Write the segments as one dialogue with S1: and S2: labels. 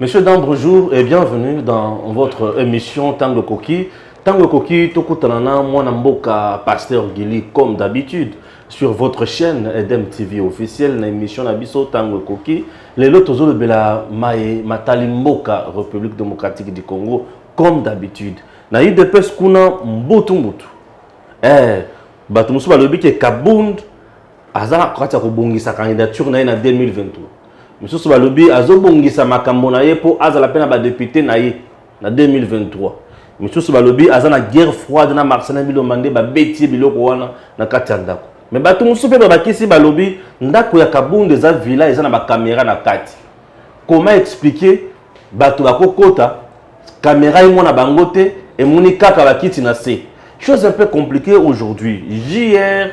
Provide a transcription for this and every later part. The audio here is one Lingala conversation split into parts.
S1: Monsieur Dan, bonjour et bienvenue dans votre émission Tango Koki. Tango Koki, Tokutanana, moi Namboka, Pasteur Gili, comme d'habitude, sur votre chaîne Edem TV officielle, l'émission Nabiso Tango Koki. Les lotos de Bela Maé, Matalimboka, République démocratique du Congo, comme d'habitude. Na IDPS Kuna Mbotu Mbotu. Batumusu Balobi qui est Kabound, Azara Kratia Kobongi sa candidature na 2023. Monsieur Sobalobi, azobongisa makambo na ye po azala pena ba député na ye na 2023. Monsieur Sobalobi azana guerre froide na Marcel Bilomande ba beti biloko wana na kati ndako. Mais batu musu pe ba kisi balobi ndako ya Kabunde za villa ezana ba caméra na kati. Comment expliquer batu bakokota caméra imo na bangote et moni kaka ba kiti na se. Chose un peu compliquée aujourd'hui. Hier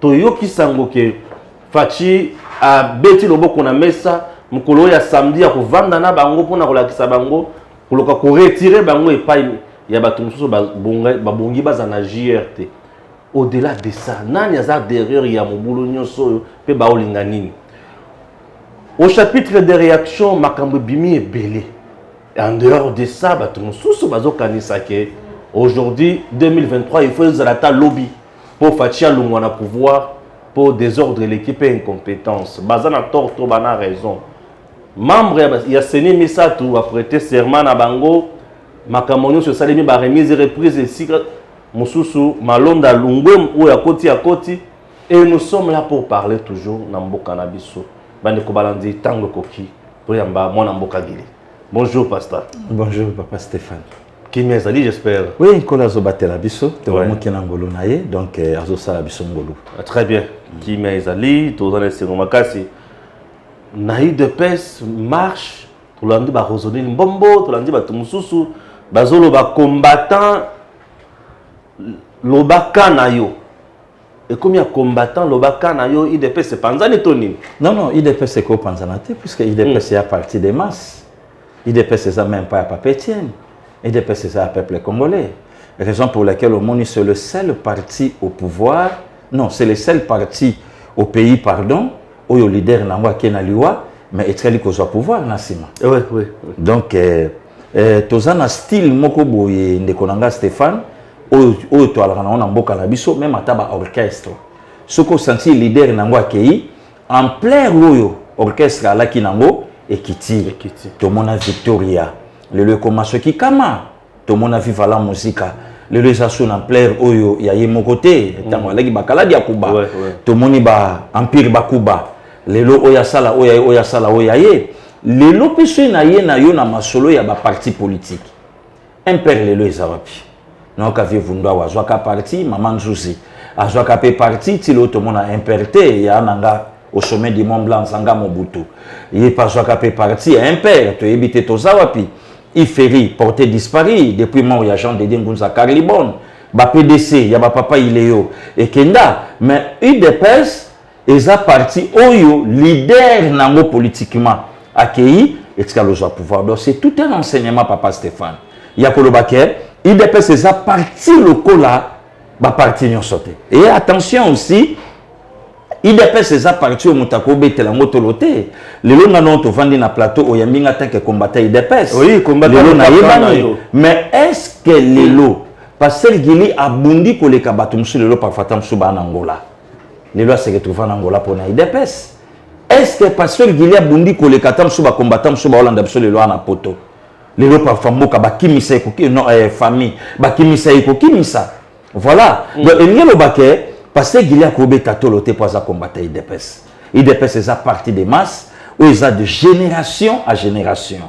S1: toyoki sango ke Fachi a beti loboko na mesa mukolo ya samedi ya kovanda na bango pona kolakisa bango koloka ko retirer bango epai ya bato mususu babongi baza na JRT. Au-delà de ça, nani aza derrière ya mobulu nyonso pe baolinga nini. Au chapitre des réactions makambo bimi ebele. En dehors de ça, bato mususu bazokanisa ke aujourd'hui 2023 il faut zalata lobby pour Fachi alungwa na pouvoir pour désordre l'équipe et incompétence. Bazana torto bana raison. Membre ya Seni Misatu a prêté serment à Bango. Makamonio sur salimi ba remise reprise ici Mususu Malonda Lungwem ou à Koti. Et nous sommes là pour parler toujours Namboka Nabiso. Bande ko balandi tango koki pour yamba mon Namboka Gili. Bonjour pasteur.
S2: Bonjour papa Stéphane.
S1: Qui m'est j'espère.
S2: Oui, Nkola Zobatela Biso, tu vas montrer Nangolo naye, donc Azo Sala Biso Ngolo.
S1: Très bien. Qui m'est tous les Sénomakasi. Naï de pes marche, tout le monde va résonner le bombo, tout le monde va tout mususu, bazolo va combattant, l'obaka nayo. Et comme il y a combattant, l'obaka nayo, IDP c'est Panzani Tony.
S2: Non, IDP c'est quoi Panzanate, puisque IDP c'est à partir des masses. IDP c'est ça même pas à Papa Etienne. IDP c'est ça à peuple congolais. Raison pour laquelle au monde c'est le seul parti au pouvoir, non, c'est le seul parti au pays, pardon, où le leader n'a qui n'a liwa, mais il est au pouvoir Nassima.
S1: Oui.
S2: Donc, tous un style mokobo et ndekonanga Stéphane, où tu as un boka na biso, même à taba orchestre. Ce qu'on senti leader n'a qui en plein royo orchestre à la kinango et qui tire. Tout le monde a Victoria. Le commence qui kama. Tout le monde a viva la musique. Le lesation en plein oyo ya yemo côté. Tango lagi bakala dia kuba. Tout le monde ba empire bakuba. Lelo oya sala ye. Lelo peso na ye na yo na masolo ya ba parti politique. Impère lelo ezawapi. Non ka vie vundwa wazwa ka parti maman Nzuzi. Azwa ka pe parti ti lo to mona imperté ya nanga au sommet du Mont Blanc Sanga Mobutu. Ye pas zwa ka pe parti impère to ebité to zawapi. Iferi porté disparu depuis mon ya Jean de Ngunza Carlibon. Ba PDC ya ba papa Iléo et Kenda mais UDPS Eza parti oyo leader nango politiquement accueilli et au pouvoir. Donc c'est tout un enseignement papa Stéphane. Yakolo Baker, IDPS eza parti lokola ba parti nyon sauté. Et attention aussi, IDPS eza parti au mutako betela motoloté. Lelo ngano to vandi na plateau oyambinga tant que combattant IDPS.
S1: Oui, combattant
S2: lelo mais est-ce que lelo Pasteur Gili a bundi ko le kabatum sur lelo par fatam suba en Angola. Les lois se retrouvent en Angola pour l'IDPS. Est-ce que Pasteur Gilia Bundi ko le katam suba combattant suba Hollande absolu les lois na poto. Les lois parfois moka ba kimisa eko non famille ba kimisa eko kimisa. Voilà. Donc il y a le baquet Pasteur Gilia ko be katoloté pour ça combattre IDPS. IDPS c'est partie des masses où ils ont de génération à génération.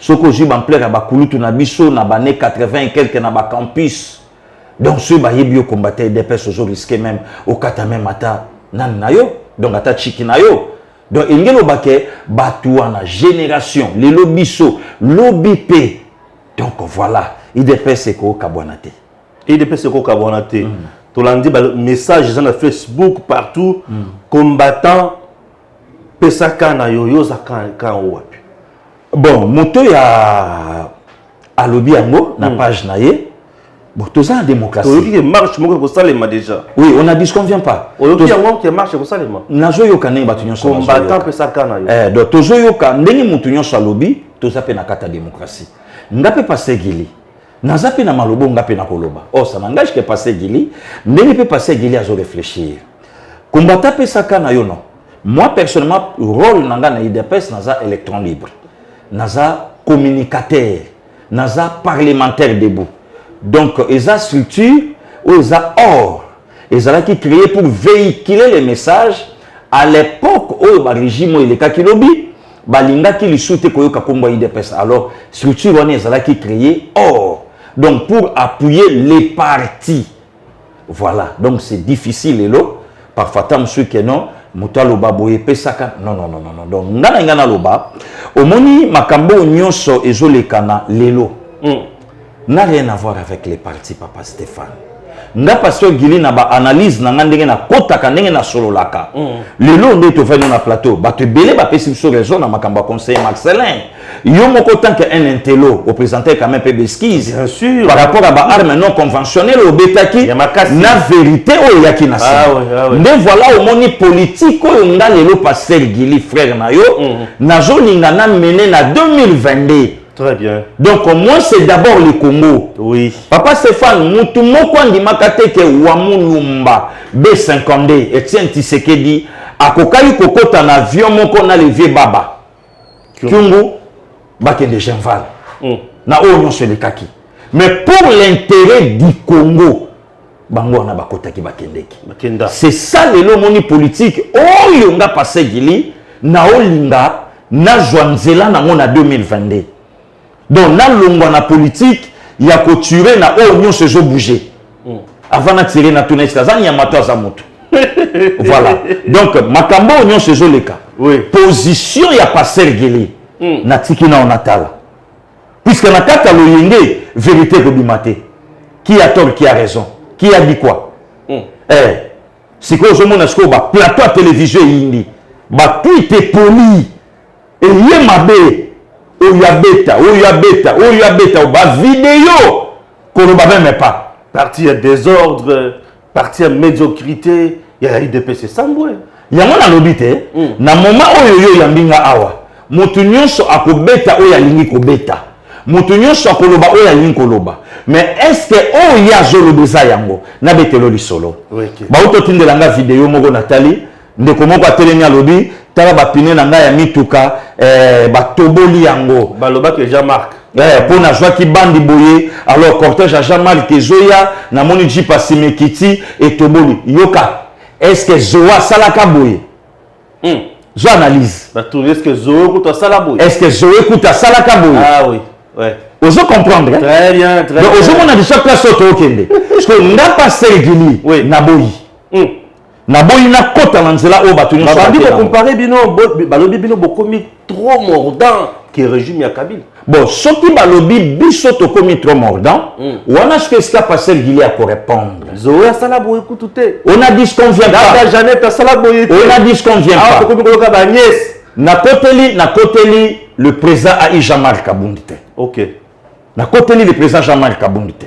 S2: Ce que j'ai en plein ba kulutu na biso na bané 80 et quelques na ba campus. Donc ce ba yebio combattre IDPS aujourd'hui risqué même au kata même ata nan nayo donc ata chiki nayo donc il y a le baquet batua na génération les lobiso lobipé donc voilà IDPS c'est ko kabonate
S1: IDPS ko kabonate to landi ba message dans Facebook partout combattant pesaka na yoyo za kan wapi
S2: bon moto ya alobi yango na page na ye. Bon, tout ça en démocratie.
S1: Tu marche pour ça déjà.
S2: Oui, on a dit ce qu'on vient pas.
S1: On qui marche pour ça les
S2: Nazo yo kané batunyo so.
S1: Combattant peut ça kana.
S2: Donc tozo yo ka ndenge mutunyo so lobi, tout ça pe na kata démocratie ngape passer Gili naza pe na malobo ngape na koloba oh ça n'engage que passer Gili ndenge pe passer Gili azo réfléchir combattant pe saka na yo non moi personnellement rôle nanga na IDPS naza électron libre naza communicateur naza parlementaire debout donc eza structure ou eza or ezala qui créé pour véhiculer les messages à l'époque où le régime il est kilobi balinga qui li soute koyoka kombo IDPS alors structure on ezala qui créé or donc pour appuyer les partis voilà donc c'est difficile elo parfois tam ceux que non mutalo baboye pesaka non donc ngana loba omoni makambo nyonso ezolekana lelo n'a rien à voir avec les partis papa Stéphane nga pasteur Gili na ba analyse na ndenge na kota ka ndenge na sololaka lelo nde to venu na plateau ba te belé ba pesi sur raison na makambo conseiller Marcelin yo moko tant que un intello représenter quand même peu d'esquisse
S1: bien sûr
S2: par rapport à ba armes non conventionnelles au betaki na vérité o yaki na mais voilà au moni politique o nga lelo pasteur Gili frère na yo na zolinga na mené na 2022.
S1: Très bien.
S2: Donc au moins c'est d'abord le Congo.
S1: Oui.
S2: Papa Stéphane, mutu moko ndimakate ke Wamulumba B52 Etienne Tshisekedi akokai kokota na avion moko na levier baba. Kyungu bakende Genval. Na onyo se lekaki. Mais pour l'intérêt du Congo, bango na bakota ki bakendeki. C'est ça le moni politique. Oh yonga passé Gili na olinga na Joanzela na mona 2022. Donc, dans la politique, il y a couturé na oignon se zo bouger. Avant de tirer na tourner ça, il y a mato za moto. Voilà. Donc, makambo oignon se zo leka.
S1: Oui.
S2: Position il y a passer Gili. Na tiki na onatala. Puisque na kata lo yenge vérité ko bimate. Qui a tort, qui a raison? Qui a dit quoi? C'est quoi au monde est-ce que ba plateau à télévision yindi. Ba tweet poli. Et yé mabe. Oyabeta, ba vidéo qu'on ne va même pas.
S1: Parti à désordre, parti à médiocrité, il y a IDPS Samboué.
S2: Il y a un lobité, na moment où yo yambinga awa, mutu nyonso akobeta oya lingi kobeta. Mutu nyonso akoloba oya lingi koloba. Mais est-ce que oya zolo beza yango na betelo lisolo? Ba auto tindelanga vidéo moko Nathalie, ndeko moko atelemi alobi tala ba pine na nga ya mituka ba toboli yango
S1: baloba que Jean-Marc
S2: pour na joie qui bandi boye alors cortège à Jean-Marc Kezoya na moni jipa simekiti et toboli yoka est-ce que Zoa salaka boye zo analyse
S1: ba tout est-ce que Zoa kuta sala boye
S2: est-ce que Zoa kuta salaka boye
S1: ah oui ouais
S2: ozo comprendre hein?
S1: Très bien
S2: donc ozo mona de chaque place auto okende parce que nga passer Gili
S1: oui
S2: na boyi na boyina kota na nzela o batu nyonso
S1: ba dit comparer bino balobi bino bokomi trop mordant que régime ya Kabila
S2: bon soki balobi biso to komi trop mordant wana ce que ska passer Gili à répondre
S1: Zoé sala boye kututé
S2: on a dit ce qu'on vient pas
S1: Dada Jeannette sala boye
S2: on a dit ce qu'on vient pas
S1: komi koloka ba nièce
S2: na koteli le président a Jean-Marc Kabundite
S1: OK
S2: na koteli le président Jean-Marc Kabundite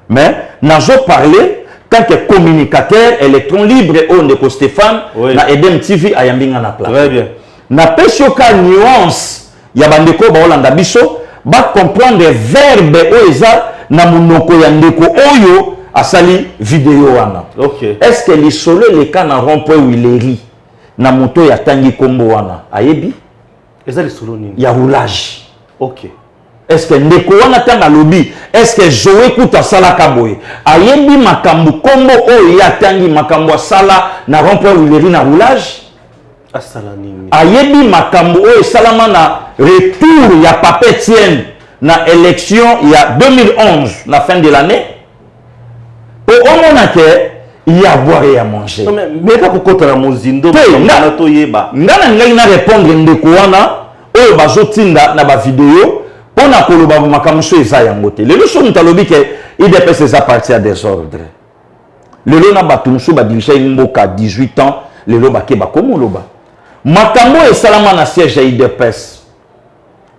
S2: mais nazo parler tant que communicateur électron libre au Ndeko Stéphane na Edem TV ayambinga na place.
S1: Très bien.
S2: Na pesioka nuance ya bandeko ba Holanda biso ba comprendre verbe oeza na munoko ya ndeko oyo asali vidéo wana.
S1: OK.
S2: Est-ce que les solo les cas na rond-point Wileri na moto ya tangi kombo wana ayebi?
S1: Eza les solo nini?
S2: Ya roulage.
S1: OK.
S2: Est-ce que ndeko wana tanga lobi est-ce que Zoé kuta sala kaboye ayebi makambu kombo o ya tangi makambu sala na rond-point Wileri na roulage
S1: asala nini
S2: ayebi makambu o salama na retour ya Papa Etienne na élection ya 2011 na fin de l'année po omona ke il y a boire et à manger
S1: mais ka kokota na mozindo na to yeba
S2: ngana ngai na répondre ndeko wana o bazotinda na ba vidéo on a koloba makamuso eza yango te lelo so ntalobi ke IDPS eza parti à désordre lelo na bato muso ba dirige mboka 18 ans lelo bake bakomo loba makambo esalama na siège ya IDPS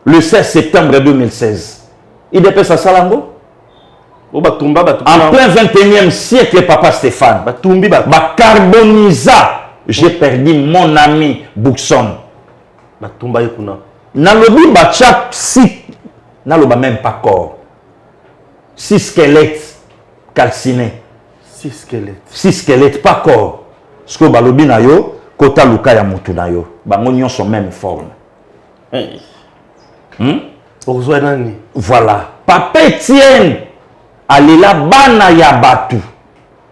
S2: le 16 septembre 2016 IDPS asalango
S1: o batumba
S2: en plein 21e siècle papa Stéphane
S1: batumbi ba
S2: carbonisa j'ai perdu mon ami Buxon
S1: batumba yekuna
S2: nalobi bachak si naloba même pas corps 6 squelettes calcinés 6 squelettes pas corps ce que balobi na yo kota luka ya mutu na yo bango nyonso même forme voilà papa Etienne alela bana ya batu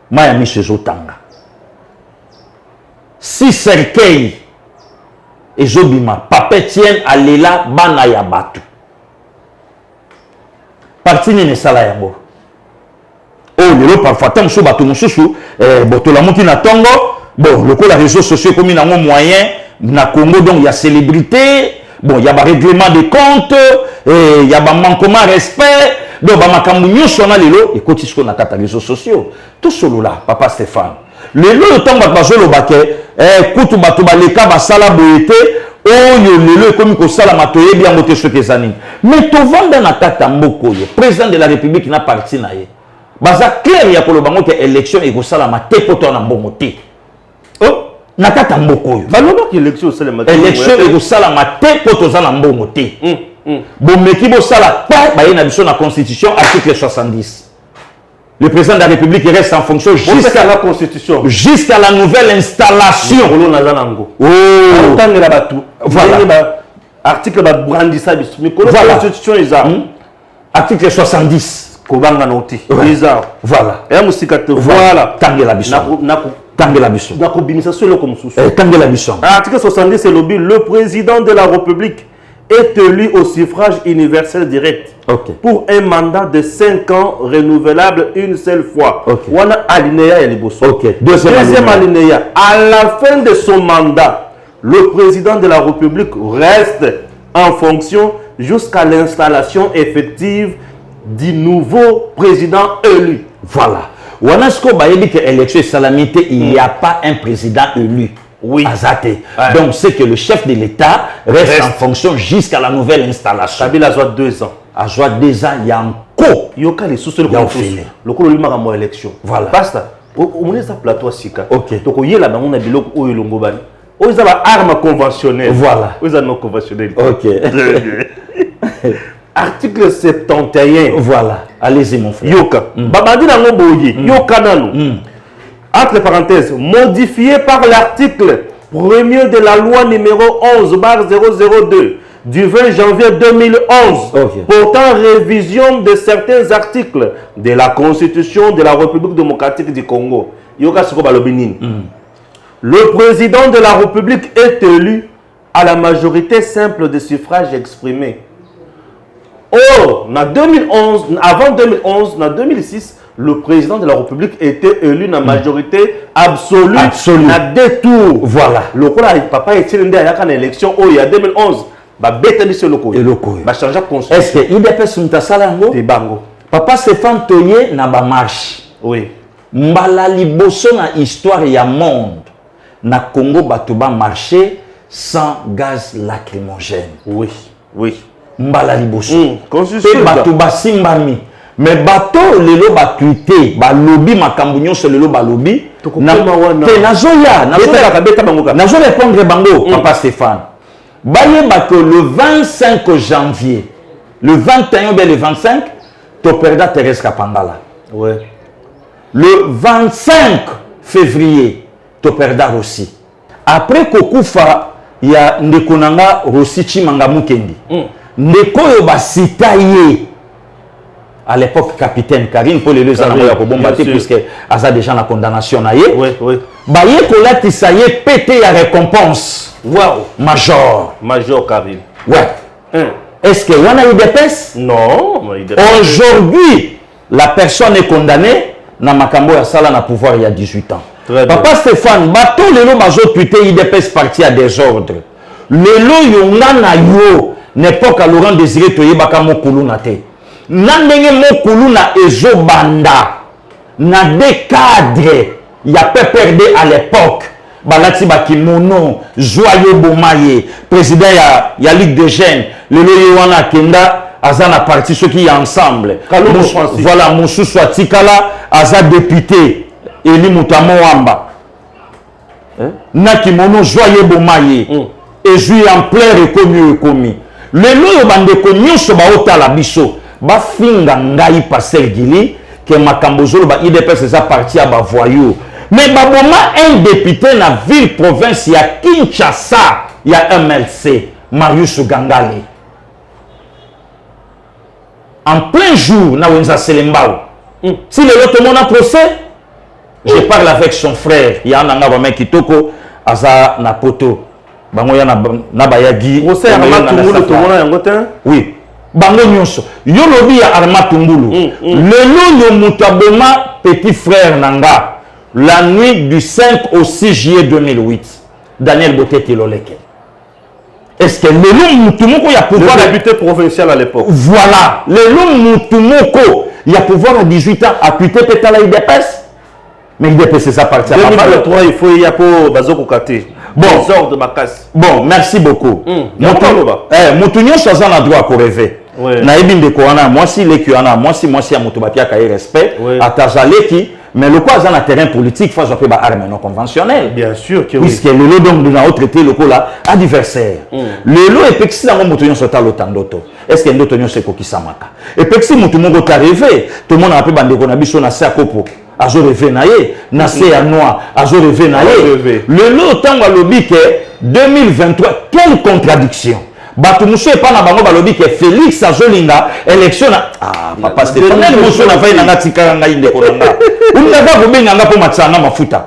S2: maya miso ezotanga 6 cercueils ezobima papa Etienne alela bana ya batu parti nini esala yango oyo lelo parfois ntango so bato mosusu botolamuki na ntongo bon lokola réseaux sociaux ekomi nango moyen na Congo donc ya célébrité bon ya barèglement de compte ya bamanquement respect donc bamakambo nyonso wana lelo ekoti sikoyo na kata réseaux sociaux tosolola papa Stéphane lelo oyo ntango bato bazoloba ke kutu bato baleka basala boye te oyo lelo ekomi kosalama toyebi yango te soki eza nini mais tovanda na kata mboka oyo président de la république na parti na ye baza clair ya koloba ngo ke élection ekosalama te po to na mbongo te na kata mboka oyo
S1: balobaki élection osalama
S2: ekosalama te po toza na mbongo te bomeki bosala ta baye na biso na constitution article 70 le président de la République reste en fonction jusqu'à
S1: la constitution
S2: jusqu'à la nouvelle installation
S1: voilà article brandissa mais constitution eza
S2: article 70
S1: kobanga noti eza
S2: voilà
S1: et musikate voilà
S2: tangela biso tangela biso
S1: na kobimisa solo comme sous
S2: tangela biso
S1: article 70 c'est le président de la République est élu au suffrage universel direct pour un mandat de 5 ans renouvelable une seule fois. Wana alinéa ya liboso. Deuxième alinéa. À la fin de son mandat, le président de la République reste en fonction jusqu'à l'installation effective du nouveau président élu.
S2: Voilà. Wana sko ba yebi que élection salamité, il n'y a pas un président élu.
S1: Oui.
S2: Azate. Donc c'est que le chef de l'État reste en fonction jusqu'à la nouvelle installation.
S1: Kabila a 2 ans.
S2: A 2 ans, il y a un co.
S1: Il y a les sous-sol le coup de l'élection.
S2: Voilà.
S1: Basta. On est à plateau sika.
S2: OK.
S1: Donc il y a là on a biloko o yolongobani. O ils ont arme conventionnelle.
S2: Voilà.
S1: Ils ont non conventionnelle.
S2: OK.
S1: Article 71.
S2: Voilà. Allez-y mon frère.
S1: Yoka. Babadi na ngoboye. Yoka nanu. Entre parenthèses, modifié par l'article 1er de la loi numéro 11/002 du 20 janvier 2011 portant révision de certains articles de la Constitution de la République démocratique du Congo. Le président de la République est élu à la majorité simple de suffrages exprimés. Or, en 2011, avant 2011, en 2006, le président de la République était élu dans la majorité absolue. À 2 tours.
S2: Voilà.
S1: Le papa est élu dans l'élection il y a 2011.
S2: Est-ce que IDPS Mutasalango? Papa Stéphane Toye na ba marche.
S1: Oui.
S2: Mbala liboso na histoire ya monde. Na Congo batuba marché sans gaz lacrymogène.
S1: Oui. Oui.
S2: Mbala liboso.
S1: Pe
S2: batuba simbami. Mais bato lelo ba tweeté ba lobby makambo nyonso lelo ba lobby na nazoya nazo répondre bango papa Stéphane bayeba que le 25 janvier le 21 ou le 25 to perda Thérèse Kapangala
S1: ouais
S2: le 25 février to perda Rossi après kokufa ya ndekonanga Rossi Chimanga Mukendi ndeko yo ba citaye à l'époque capitaine Karine pour les deux ans à bombarder puisque Aza déjà la condamnation naie.
S1: Oui, oui.
S2: Baye kolati ça y est pété la récompense.
S1: Wow.
S2: Major
S1: Karine.
S2: Ouais. Est-ce que on a eu des pèses?
S1: Non.
S2: Aujourd'hui, la personne est condamnée na makambo ya sala na pouvoir il y a 18 ans. Papa Stéphane, bato lelo bazo tuité IDPS parti à désordre. Lelo yonga na yo n'époque à Laurent Désiré Toyebaka mokulu na te. Nandenge mokulu na ezo banda na des cadres ya PPRD à l'époque balati bakimono joyeux bomaye président ya Ligue des jeunes le wana kenda azana parti ceux qui ensemble voilà mususu atikala aza député Eli Mutamo Wamba na kimono joyeux bomaye et jouer en plein reconnu. lelo yo bandeko nyonso baotala biso bafinga ngai Pasteur Gili que makambo zolo ba IDPS eza parti à bavoyou mais baboma un député na ville province ya Kinshasa ya MLC Marius Gangale en plein jour na wenza Selembao si le lot mon procès je parle avec son frère ya nanga ba mec kitoko aza na poto bango ya na bayagi
S1: procès Armand Tumbulu to mona yango te
S2: oui bango nyonso yo lobi ya Armand Tumbulu lelo yo mutaboma petit frère nanga la nuit du 5 au 6 juillet 2008 Daniel Botete Loleke. Est-ce que le Moutoumoko y a pouvoir...
S1: Le député provincial à l'époque.
S2: Voilà. Le Moutoumoko y a pouvoir à 18 ans appuyer peut-être la IDPS. Mais IDPS c'est ça partie à
S1: 2023, il faut y avoir Bazoko Kate.
S2: Bon.
S1: De ma casse.
S2: Bon, merci beaucoup. Moutounion soit en droit pour rêver. Naïbin de Kouana, moi si les Kuana, moi si à Moutoubapia qui a respect, à Tazaleki. Mais le quoi dans le terrain politique, il faut appeler des armes non conventionnelles.
S1: Bien sûr que oui.
S2: Puisque le lot donc nous avons traité le coup là adversaire. Le lot est pexi dans mon mouton sur l'autant d'auto. Est-ce que nous avons ce qui s'amaka? Et pexi mouton mon est arrivé. Tout le monde a appelé bande qu'on a biso na sa kopo. Azo rêvé naé, na se à noir, azo rêvé naé. Le lot tant à lobby que 2023 quelle contradiction. Batu muso e pas na bango balobi que Félix Azolinga élection papa Stéphane muso na vai na ngatika nga inde konanga unaka kubenga nga po matsanga mafuta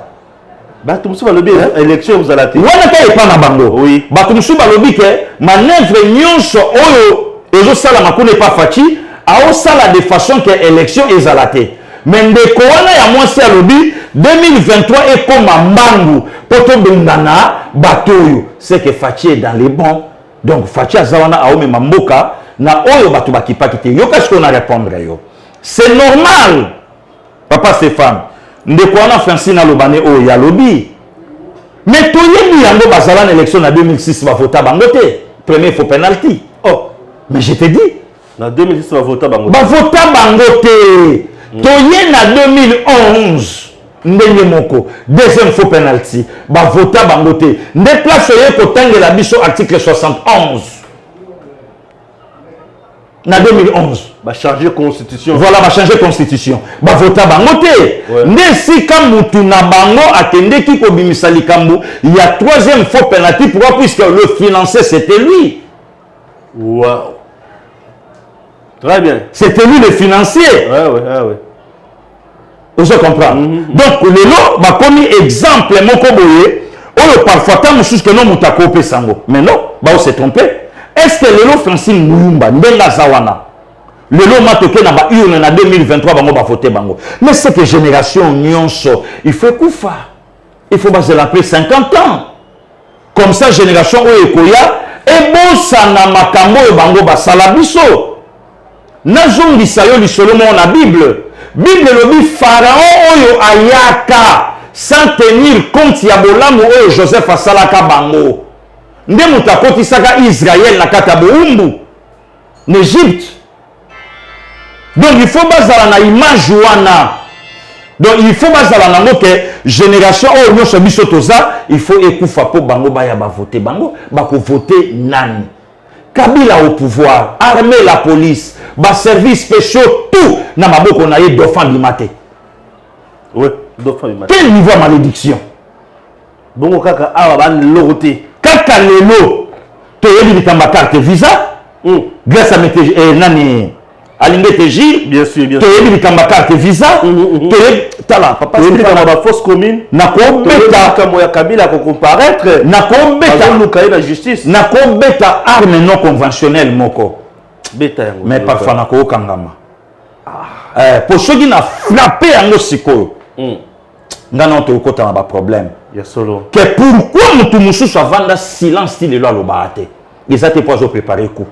S1: batu muso balobi élection vous allez
S2: wana ka e pas na bango
S1: oui
S2: batu muso balobi que manœuvre nyonso oyo ezo sala makune pas faci a sala de façon que élection ezalate mais ndeko wana ya mwasi alobi 2023 e koma mbangu poto bengana batoyo c'est que faci est dans les bons. Donc, Fatia Zawana a omi mamboka na oyo batu bakipaki te. Yo qu'est-ce qu'on a répondre yo? C'est normal. Papa Stéphane, ndeko wana Francine Alobane o ya lobi. Mais to yebi yango bazala na élection na 2006 va voter bangote. Premier faux penalty. Oh, mais je te dis.
S1: Na 2006 va voter bangote.
S2: Va voter bangote. To ye na 2011. Ndenge moko deuxième faux penalty ba vota bangote nde place ye ko tangela biso article 71 na 2011
S1: ba changer constitution
S2: voilà ba changer constitution ba vota bangote nde sika mutu na bango akendeki ko bimisa likambo il y a troisième faux penalty pourquoi puisque le financier c'était lui.
S1: Wow, très bien,
S2: c'était lui le financier.
S1: ouais.
S2: Vous comprenez? Donc, le lot va comme exemple, mon koboye, ou parfois, tant que non, mouta kopé sango. Mais non, bah, on s'est trompé. Est-ce que le lot Francine Mouyumba, Ndenga Zawana, le lot m'a toqué dans la urne en 2023, bango va voter bango. Mais c'est que génération nyonso, il faut koufa. Il faut baser l'appeler 50 ans. Comme ça, génération Oyekoya, et bon, ça n'a makambo et bango basalabiso. Nazongi sayo li solomo na Bible. Bible lobi pharaon oyo ayaka sans tenir compte ya bolamu oyo Joseph asalaka bango nde muta kotisaka Israël na kata boumbu n'Égypte. Donc il faut bazala na image wana. Donc il faut bazala nango que génération oyo nyonso biso toza il faut ekufa po bango baya ba voter bango ba ko voter nani. Kabila au pouvoir, armée la police, bas services spéciaux, tout n'a pas beaucoup na yé dauphin bimaté.
S1: Oui, dauphin bimaté.
S2: Quel niveau de malédiction?
S1: Bon, kaka awaban loroté.
S2: Kaka lelo, tu as dit que tu carte visa, grâce à mes nani, Alingé Teji,
S1: bien sûr,
S2: tu as dit que tu carte visa, tu as là, papa,
S1: tu as dit que tu fausse commune,
S2: na kombeta,
S1: comme Kabila pour comparaître,
S2: na kombeta,
S1: la justice,
S2: na kombeta arme non conventionnelle moko. Mais parfois na ko kangama. Pour ceux qui n'a frappé en osiko, ngana to ko ta ba problème.
S1: Ya solo.
S2: Que pourquoi mutu musu soit vanda silence ti lelo alobate. Ils étaient pas préparé coup.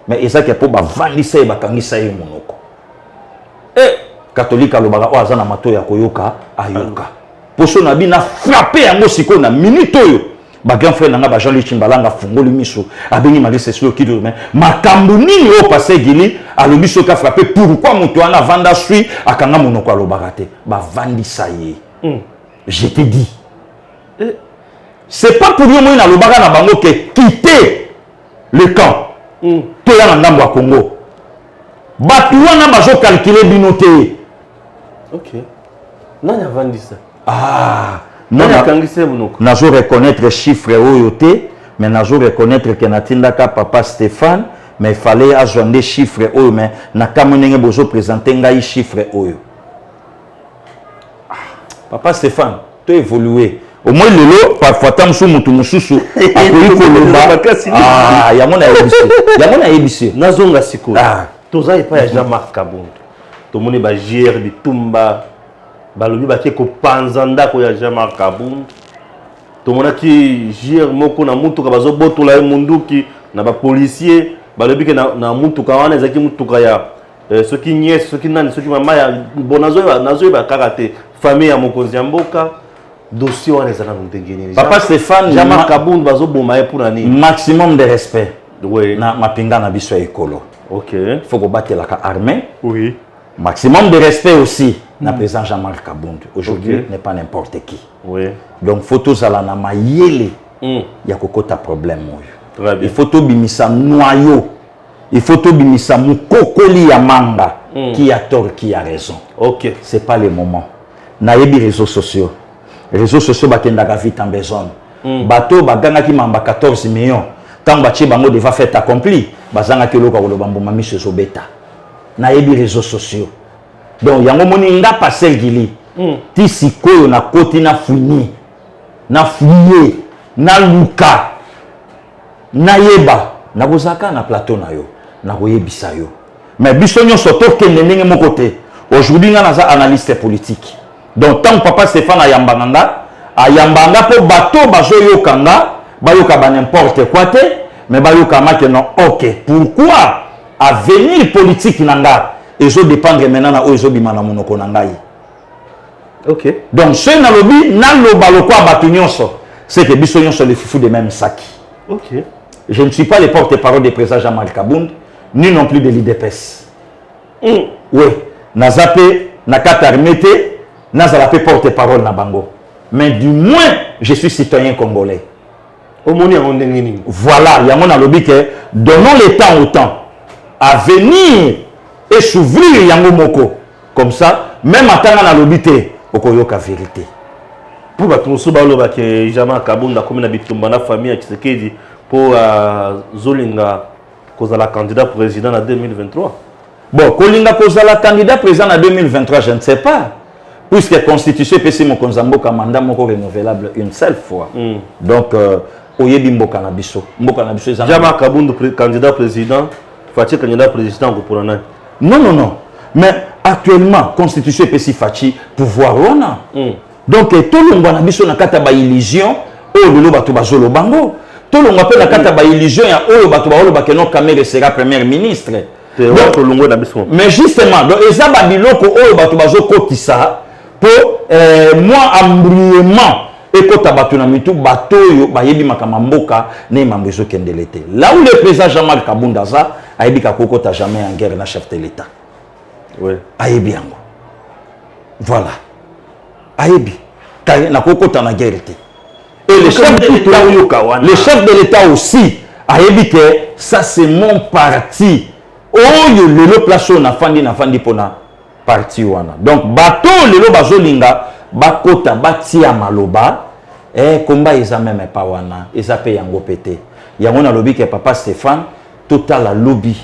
S2: Mais ils étaient pour ba vandisa e ba kangisa e monoko. Catholique alobaka o azana mato ya koyoka ayoka. Pour ceux na bina frappé en osiko na minute oyo. Ba grand frère nanga ba Jean-Luc Chimbalanga fungoli miso abengi malise silo kido mais makambu nini o passé gili alobi soka frappé pourquoi mutu ana vanda sui akanga monoko alobaka te ba vandisa ye. Je te dis. C'est pas pour lui, moi, na bango que quitter le camp. to ya ngambo ya Congo batu wana bazo calculer binoté.
S1: OK. Nani a vendu ça?
S2: Non,
S1: kangise munoko.
S2: Nazo reconnaître chiffre oyoté, mais nazo reconnaître que natinda ka papa Stéphane, mais il fallait ajouter des chiffres oyo, mais na kamonenge bozo présenter ngai chiffre oyo. Papa Stéphane, tu évolué. Au moins lelo parfois tam sou mutu mususu akoyi koloba yamona ebisi
S1: nazonga siko toza epa ya Jean-Marc Kabund tomoni ba JR bitumba balobi bake ko panza ndako ya Jean-Marc Kabund tomona ki JR moko na mutuka bazo botola e munduki na ba policier balobi ke na mutuka wana ezaki mutuka ya soki nyesi soki nani soki mama ya nazo ba karate famille ya mokonzi ya mboka. Dossier on est allé
S2: Papa Stéphane
S1: Jean-Marc Kabund bazo bomaye pour nani
S2: maximum de respect.
S1: Oui.
S2: Na mapinga na biso ekolo.
S1: OK.
S2: Faut que battre la armée.
S1: Oui.
S2: Maximum de respect aussi na président Jean-Marc Kabund. Aujourd'hui n'est pas n'importe qui.
S1: Oui.
S2: Donc photos ala na mayele. Ya kokota problème moyo.
S1: Très bien.
S2: Il faut to bimisa noyau. Il faut to bimisa mukokoli ya manga qui a tort qui a raison.
S1: OK.
S2: C'est pas le moment. Na yebi réseaux sociaux. Réseaux sociaux bakendaka vite en besoin. Bateau baganga ki mamba 14 millions. Tant bachi bango deva fait accompli, bazanga ke loka koloba mboma miso beta. Na yebi réseaux sociaux. Donc yango moni nga passer gili. Ti sikoyo na koti na funi. Na fuye, na luka. Na yeba, na kozaka na plateau na yo, na koyebisa yo. Mais biso nyonso to kende ndenge moko te. Aujourd'hui nga naza analyste politique. Donc tant papa Stéphane ayambanga po bateau bazo yokanga bayoka ba n'importe quoi te mais bayoka make non OK pourquoi avenir politique nanga ezo dépendre maintenant na ozo bima na monoko nanga yi.
S1: OK.
S2: Donc ce na lobi na loba lokwa batu nyonso c'est que biso nyonso le fifou de même sac.
S1: OK.
S2: Je ne suis pas le porte-parole du président Jean-Marc Kabund ni non plus de l'IDPS. Oui, nazape nakata armete Nazala peut porte-parole na bango. Mais du moins, je suis citoyen congolais. Voilà, il y a mon lobby que donnons le temps au temps à venir et s'ouvrir yango moko. Comme ça, même à temps na lobby te, okoyoka vérité.
S1: Pour batouso baloba que Jean-Marc Kabund a comme habitumba na famille Tshisekedi pour Zolinga kozala candidat président en 2023.
S2: Bon, Kolinga kozala candidat président en 2023, je ne sais pas. Puisque la Constitution est mon konzamboka mandat moko renouvelable une seule fois. Donc, oyebi mboka na biso. Mboka na biso
S1: Jean-Marc Kabund candidat président, Fachi candidat président pour nani?
S2: Non, non, non. Mais actuellement, Constitution est Fachi pouvoir ona. Donc, tout le monde na biso na kata ba illusion, o lelo bato bazolo bango. Tout le monde appelle na kata ba illusion ya o bato bazolo ba que non Kamere sera premier ministre. Mais justement, donc ezaba biloko o bato bazo kotisa pour moi embrayement et quand tu as mis tout bateau ba yebi makama mboka ne mambezo kendelete là où le président Jean-Marc Kabund aza ayebi ka koko ta jamais en guerre na chef de l'état.
S1: Oui,
S2: ayebi yango voilà ayebi na koko ta na guerre te et le chef de l'état aussi ayebi que ça c'est mon parti oyo lelo place na fandi pona parti wana. Donc bateau lelo bazolinga bakota batia maloba komba eza même pas wana eza pe yango pété yango na lobi ke papa Stéphane total la lobby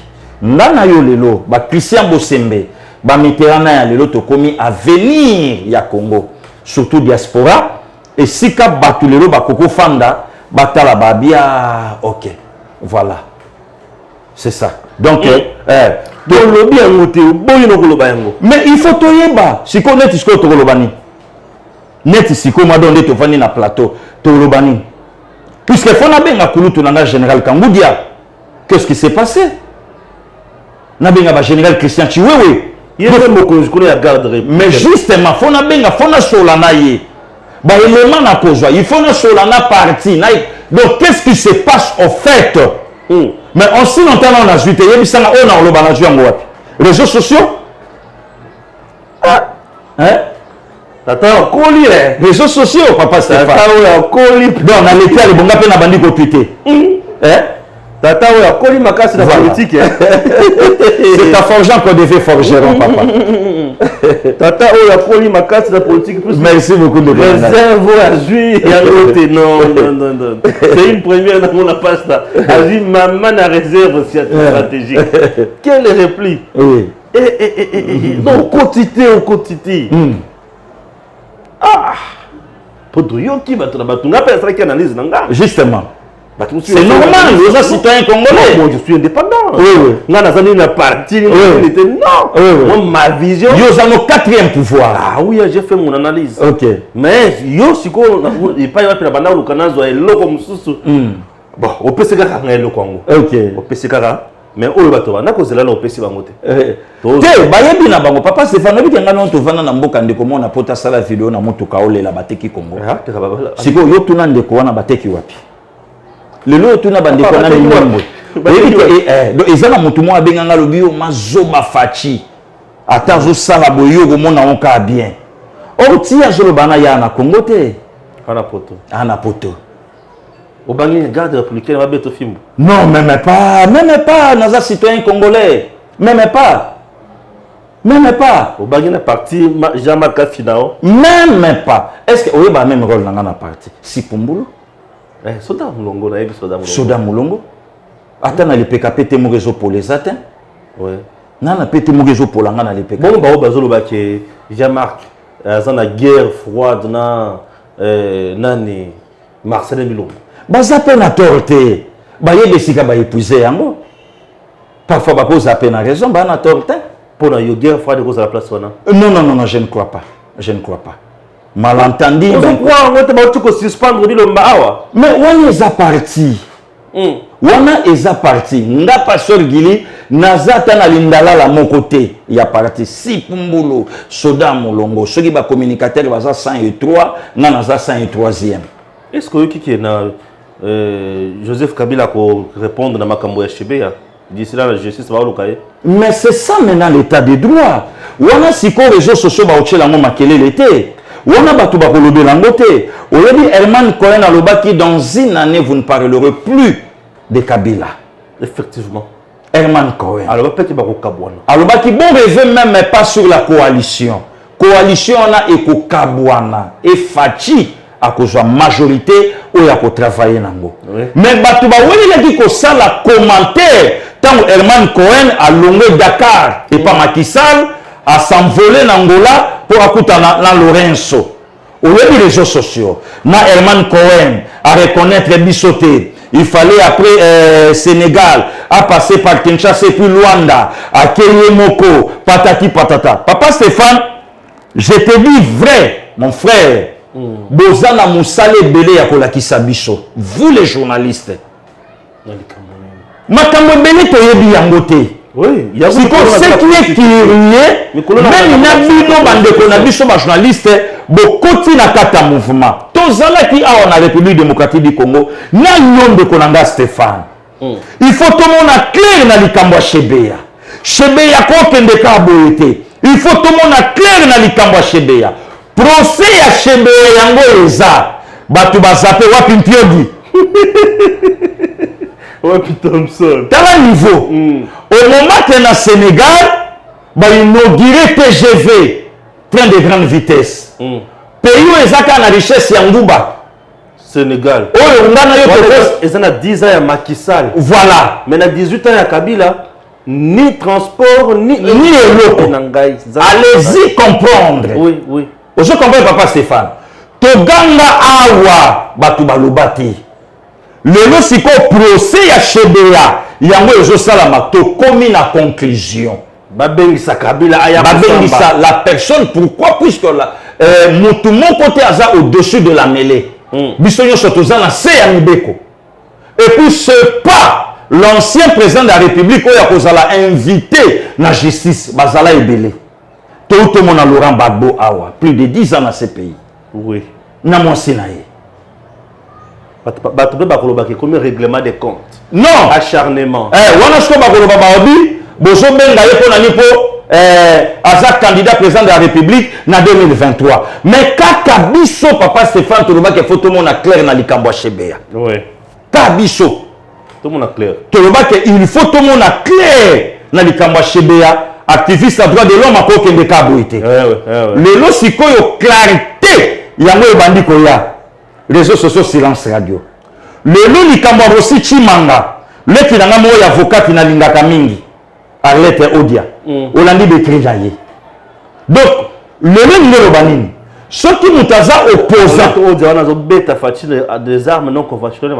S2: ngana yo lelo ba Christian Bosembe ba Mitterrand ya lelo to komi avenir ya Congo surtout diaspora et sika batu lelo bakoko fanda batala babia OK voilà c'est ça. Donc mais il faut to yeba si ko net isko to kolobani net siko ma donde to vani na plateau to kolobani puisque faut na benga kulutu na général Kangudia qu'est-ce qui s'est passé na benga ba général Christian Chiwewe mais justement faut na benga faut na solana ye ba élément na kozwa il faut na solana parti donc qu'est-ce qui se passe au fait. Mais en si longtemps on a joué, on a joué en réseaux sociaux. Réseaux sociaux, papa Stéphane. Donc on a l'été, les bons gars, on a bandit pour tweeter.
S1: Tata oya koli makasi na politique.
S2: C'est ta forgeant qu'on devait forger, papa.
S1: Tata oya koli makasi na politique.
S2: Merci beaucoup de
S1: réserve à jouer. Non. C'est une première dans mon pasta. Azui maman na réserve stratégique. Quelle réplique.
S2: Oui.
S1: Non, quotité. Ah. Pour yo qui va te la battre. On appelle ça qui analyse nanga.
S2: Justement. C'est normal, les citoyens congolais.
S1: Moi, je suis indépendant.
S2: Oui.
S1: Non, une partie. Non. Moi, ma vision.
S2: Yo, ça nos quatrième pouvoir.
S1: Ah oui, j'ai fait mon analyse.
S2: Ok.
S1: Mais yo, si il pas y avoir la banane au Canada, il est comme sous. Bon, au PC Kaka, il est le Congo.
S2: Ok.
S1: Au PC Kaka. Mais au bateau, on a causé là au PC Bangote.
S2: Te, bayebi na bango. Papa Stéphane, on a non tovana na mboka ndeko mo na pota sala vidéo na moto kaole la bateki Congo.
S1: Ah, te kababa.
S2: Siko yo tuna ndeko wana bateki wapi? Lelo tuna bandeko na nimbo. Donc ezana mutu mo abenganga lobio mazoba fachi. Ata zo sala boyo go mona onka bien. O ti ya zo bana ya na Congo te. Ana poto.
S1: Au bangi garde républicain va beto film.
S2: Non, même pas naza citoyen congolais. Même pas. Au
S1: bangi na parti Jean-Marc Finao.
S2: Même pas. Est-ce que oui ba même rôle na parti? Si Pumbulu.
S1: Soda Mulongo na
S2: Soda Mulongo. Attends, les PKP te mo réseau pour les atteints.
S1: Oui.
S2: Nana pété mo réseau pour langa na les PKP.
S1: Bon ba bazolo ba ke Jean-Marc azana guerre froide na nani Marcel Milongo.
S2: Bazape na torte. Ba yede sika ba épuisé yango. Parfois ba pose à peine raison ba na torte.
S1: Pour la guerre froide cause à la place wana.
S2: Non, je ne crois pas. Malentendu.
S1: On croit on va suspendre le mbawa.
S2: Mais on est parti. Wana eza parti. Nga pasteur Gili nazata na lindala la mon côté. Il y a parti si Pumbulu, Soda Mulongo, ceux qui ba communicateur baza 103, nga naza 103e.
S1: Est-ce que qui est na Joseph Kabila ko répondre na makambo ya Chebeya? D'ici là la justice va lokaye.
S2: Mais c'est ça maintenant l'état de droit. Wana siko réseaux sociaux ba otchela mo makele l'été. Wana batu ba kolobe lango te. Olebi Herman Cohen alobaki dans une année vous ne parlerez plus de Kabila.
S1: Effectivement.
S2: Herman Cohen.
S1: Alors peut-être ba ko kabwana.
S2: Alobaki bon revient même pas sur la coalition. Coalition na eko kabwana et fachi à cause de la majorité ou ya ko travailler nango. Mais batu ba weli ko ça la commentaire tant Herman Cohen a longé Dakar et pas Macky Sall à s'envoler n'Angola pour écouter dans Lorenzo. Au lieu des réseaux sociaux, na Herman Cohen à reconnaître Bissoté. Il fallait après Sénégal, à passer par Kinshasa et puis Luanda, à Kenyemoko, patati patata. Papa Stéphane, je te dis vrai, mon frère. Bozana Moussale Belé Yakolakisa Bisso. Vous les journalistes. Makambo Belé Toyebi Yangote.
S1: Oui,
S2: il y a ce qui est curieux, même Nabino Bandeko Nabiso, ma journaliste, Bokoti Nakata mouvement. Tozala qui a en République démocratique du Congo, na yon de Konanga Stéphane. Il faut tout le monde à clair dans l'Ikambwa Chebeya. Chebeya Kokende Kaboete. Il faut tout le monde à clair dans l'Ikambwa Chebeya. Procès à Chebeya Yango Eza. Batu Bazape Wapimpiogi.
S1: Thompson.
S2: Dans le niveau, au moment que dans le Sénégal, bah, inauguré TGV, train de grande vitesse. Pays où ils ont la richesse Yangouba.
S1: Sénégal.
S2: Oh,
S1: ils ont 10 ans à Macky Sall.
S2: Voilà.
S1: Mais à 18 ans à Kabila, ni transport, ni
S2: élo. Allez-y comprendre.
S1: Oui, oui.
S2: Je comprends, papa Stéphane. Toganga awa, batu balubati. Le siko procès à Chebeya, yango ezo salama to komi na conclusion.
S1: Babengisa Kabila aya
S2: babengisa la personne pourquoi puisque la mutu mon côté aza au-dessus de la mêlée. Bisonyo sotoza na se ya mibeko. Et puis c'est pas l'ancien président de la République oya kozala invité na justice bazala ebele. Tout le monde a Laurent Gbagbo awa, plus de 10 ans dans ce pays.
S1: Oui.
S2: Na mwasi na ye.
S1: Comme règlement des comptes.
S2: Non.
S1: Acharnement.
S2: Wana sko bakoloba baobi bozo benga ye pona nipo Azak candidat président de la République na 2023. Mais kaka biso papa Stéphane toloba ke photo mona clair na likambo Chebeya.
S1: Oui.
S2: Ka biso.
S1: Tout le monde est clair.
S2: Tout le monde, il faut tout le monde clair. Dans les Kamba Chebea, activiste à droit de l'homme, à quoi qu'il y ait les lots, si quoi y clarté, il y a un bandit qui y a. Réseaux sociaux, silence radio. Les lots, les Kamba aussi, Chimanga. Le qui n'a pas avocat qui n'a pas mingi. Arlette Odia. Olandi Bekri Jaye. Donc, le même numéro banini. Ceux qui nous opposants.
S1: Des armes non conventionnelles.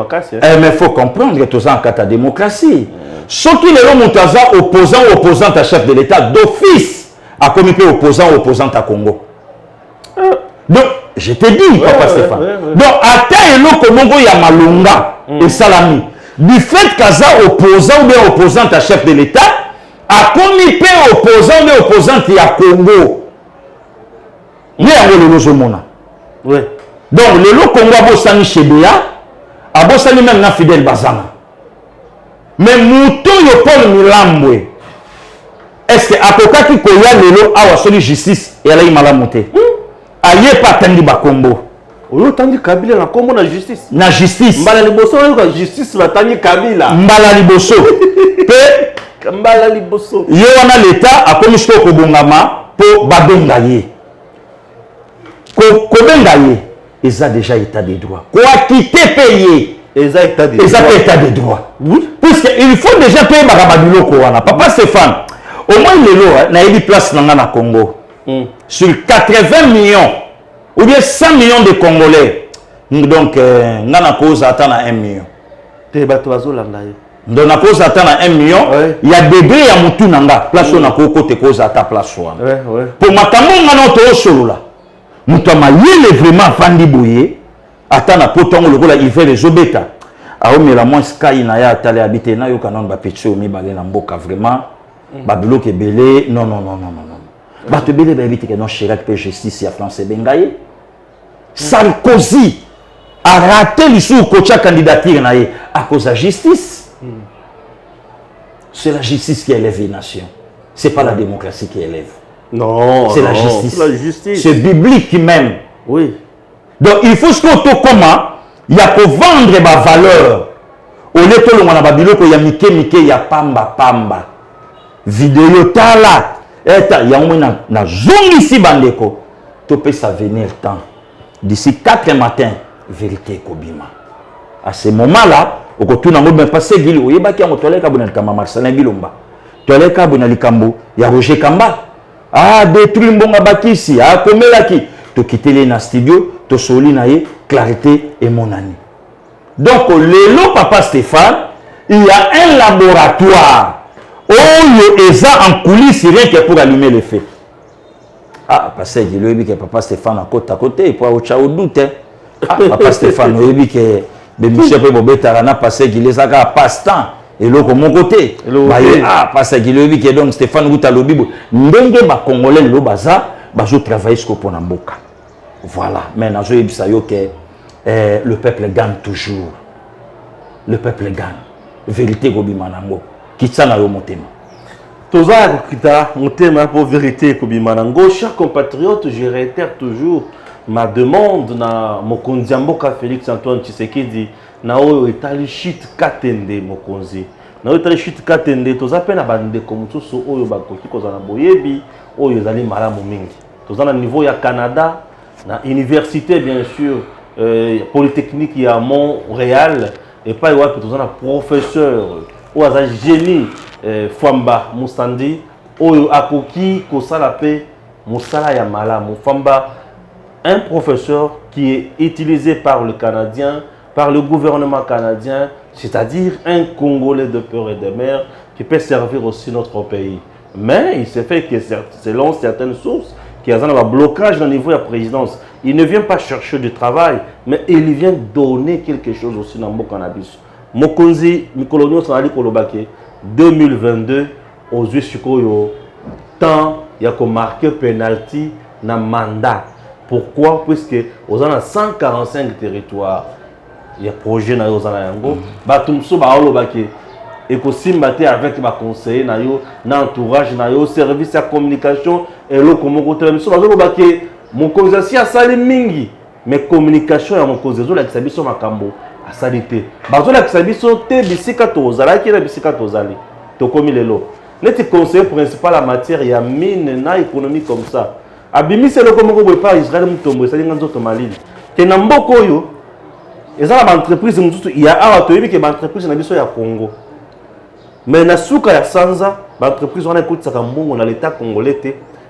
S2: Mais il faut comprendre que tout ça en cas de démocratie. Ceux qui sont opposants à chef de l'État d'office à comité opposant à Congo. Donc, je te dis, Papa Stéphane. Donc, à tel il y a Malunga et Salami. Du fait qu'Aza opposant ou bien opposant à chef de l'État, à comité opposant à Congo. Il y a le lozomona.
S1: Oui.
S2: Donc, le lot Congo a bossani chez Béa, a bossani même na Fidel Bazana. Mais Mouton yo Paul Milambwe. Est-ce que Apoka qui koya le lot a wasoli justice et elle a eu mal à monter? Aye pas tandi Bakombo.
S1: Oyo tandi Kabila na Congo na justice.
S2: Na justice.
S1: Mbala liboso na justice va tandi Kabila.
S2: Mbala liboso. Pe
S1: Mbala liboso.
S2: Yo wana l'État a commis ce ko bongama pour babenga ye. Kobenga ye, ils ont déjà état de droit. Quoi quitter payer,
S1: ils ont état
S2: de droit. Oui. Puisqu'il faut déjà payer Barabadulo Kowana. Papa Stéphane, au moins les lots, n'a eu place dans le Congo. Sur 80 millions, ou bien 100 millions de Congolais. Donc, on a cause attendre à 1 million. Donc, la cause attendre à 1 million, il y a des degrés à Moutou Nanga. Place où on a côté cause à ta place. Pour ma tamon, on a autre chose là. Moutama yele vraiment fandi boye atana potongo lokola il fait les obeta a omela moins sky na ya tale habité na yo kanon ba petcho mi balé na mboka vraiment ba bloqué belé non ba te belé ba habité que non Chirac pe justice ya France bengaye Sarkozy a raté le sous coach candidature na ye à cause de la justice. C'est la justice qui élève les nations, c'est pas la démocratie qui élève.
S1: Non,
S2: c'est la justice. C'est biblique même.
S1: Oui.
S2: Donc il faut ce qu'on comment il y a pour vendre ma valeur. Au lieu de on a babilo il y a mike il y a pamba. Vidéo tala. Il y a na zone ici bandeko. Tu peux ça venir temps. D'ici 4 matin, vérité kobima. À ce moment-là, au côté na même passé gili oyeba ki en toleka bonal kama Marcelin Bilomba. Toleka bonal kambo, il y a Roger Kamba. Ah, détruire mbonga bakisi, ah, komelaki. To quitter les na studio, to soli na ye, clarté et mon ami. Donc, le Papa Stéphane, il y a un laboratoire où il y a en coulisses rien que pour allumer le feu. Ah, parce que je lui ai dit que Papa Stéphane à côté, il peut avoir au doute. Ah, Papa Stéphane, il a dit que monsieur Bobé Tarana, parce qu'il les a passe-temps. Et l'autre, mon côté. Ah, parce qu'il a dit que donc Stéphane Gouta Lobibo, n'engage pas Congolais le baza, je travaille sur le Namboka. Voilà. Mais je dis que le peuple gagne toujours. Le peuple gagne. Vérité Gobimanango. Kitsana yo motema.
S1: Toza kita motema pour vérité Gobimanango. Chers compatriotes, je réitère toujours ma demande na Mokonzi Mboka Félix Antoine Tshisekedi. Na oyo etali shit katende mokonzi na oyo etali shit katende toza pe na bande komususu oyo bakoki kozana boyebi oyo ezali malamu mingi toza na niveau ya Canada na université bien sûr polytechnique ya Montréal et pas wapi toza na professeur oyo aza génie Fwamba Mustandi oyo akoki kosala pe mosala ya malamu Fwamba un professeur qui est utilisé par le Canadien par le gouvernement canadien, c'est-à-dire un Congolais de peur et de mer qui peut servir aussi notre pays. Mais il s'est fait que selon certaines sources, qu'il y a un blocage au niveau de la présidence. Il ne vient pas chercher du travail, mais il vient donner quelque chose aussi dans le cannabis. Mokonzi, Mikolonio Sanali Kolobake, 2022, aux yeux Sukoyo, tant il y a marqué penalty dans le mandat. Pourquoi? Puisque aux 145 territoires, il y a projet na yo zana yango ba tumso ba olo baki et ko simbate avec ba conseiller na yo na entourage na yo service de communication et lo komo ko television ba zo baki mon cause si asali mingi mais communication ya mon cause zo la kisabiso makambo à salité. Bazo la kisabiso te bisika tozala ki na bisika tozali. Tokomi lelo. Neti conseiller principal en matière ya mine na économie comme ça. Abimi c'est le comme ko pas Israël mutombo ça nganzo to malili. Te na mboko yo ezala ba entreprise mututu ya awa to yebi ke ba entreprise na biso ya Congo. Mais na suka ya sanza ba entreprise wana ekutaka mbongo na l'état congolais te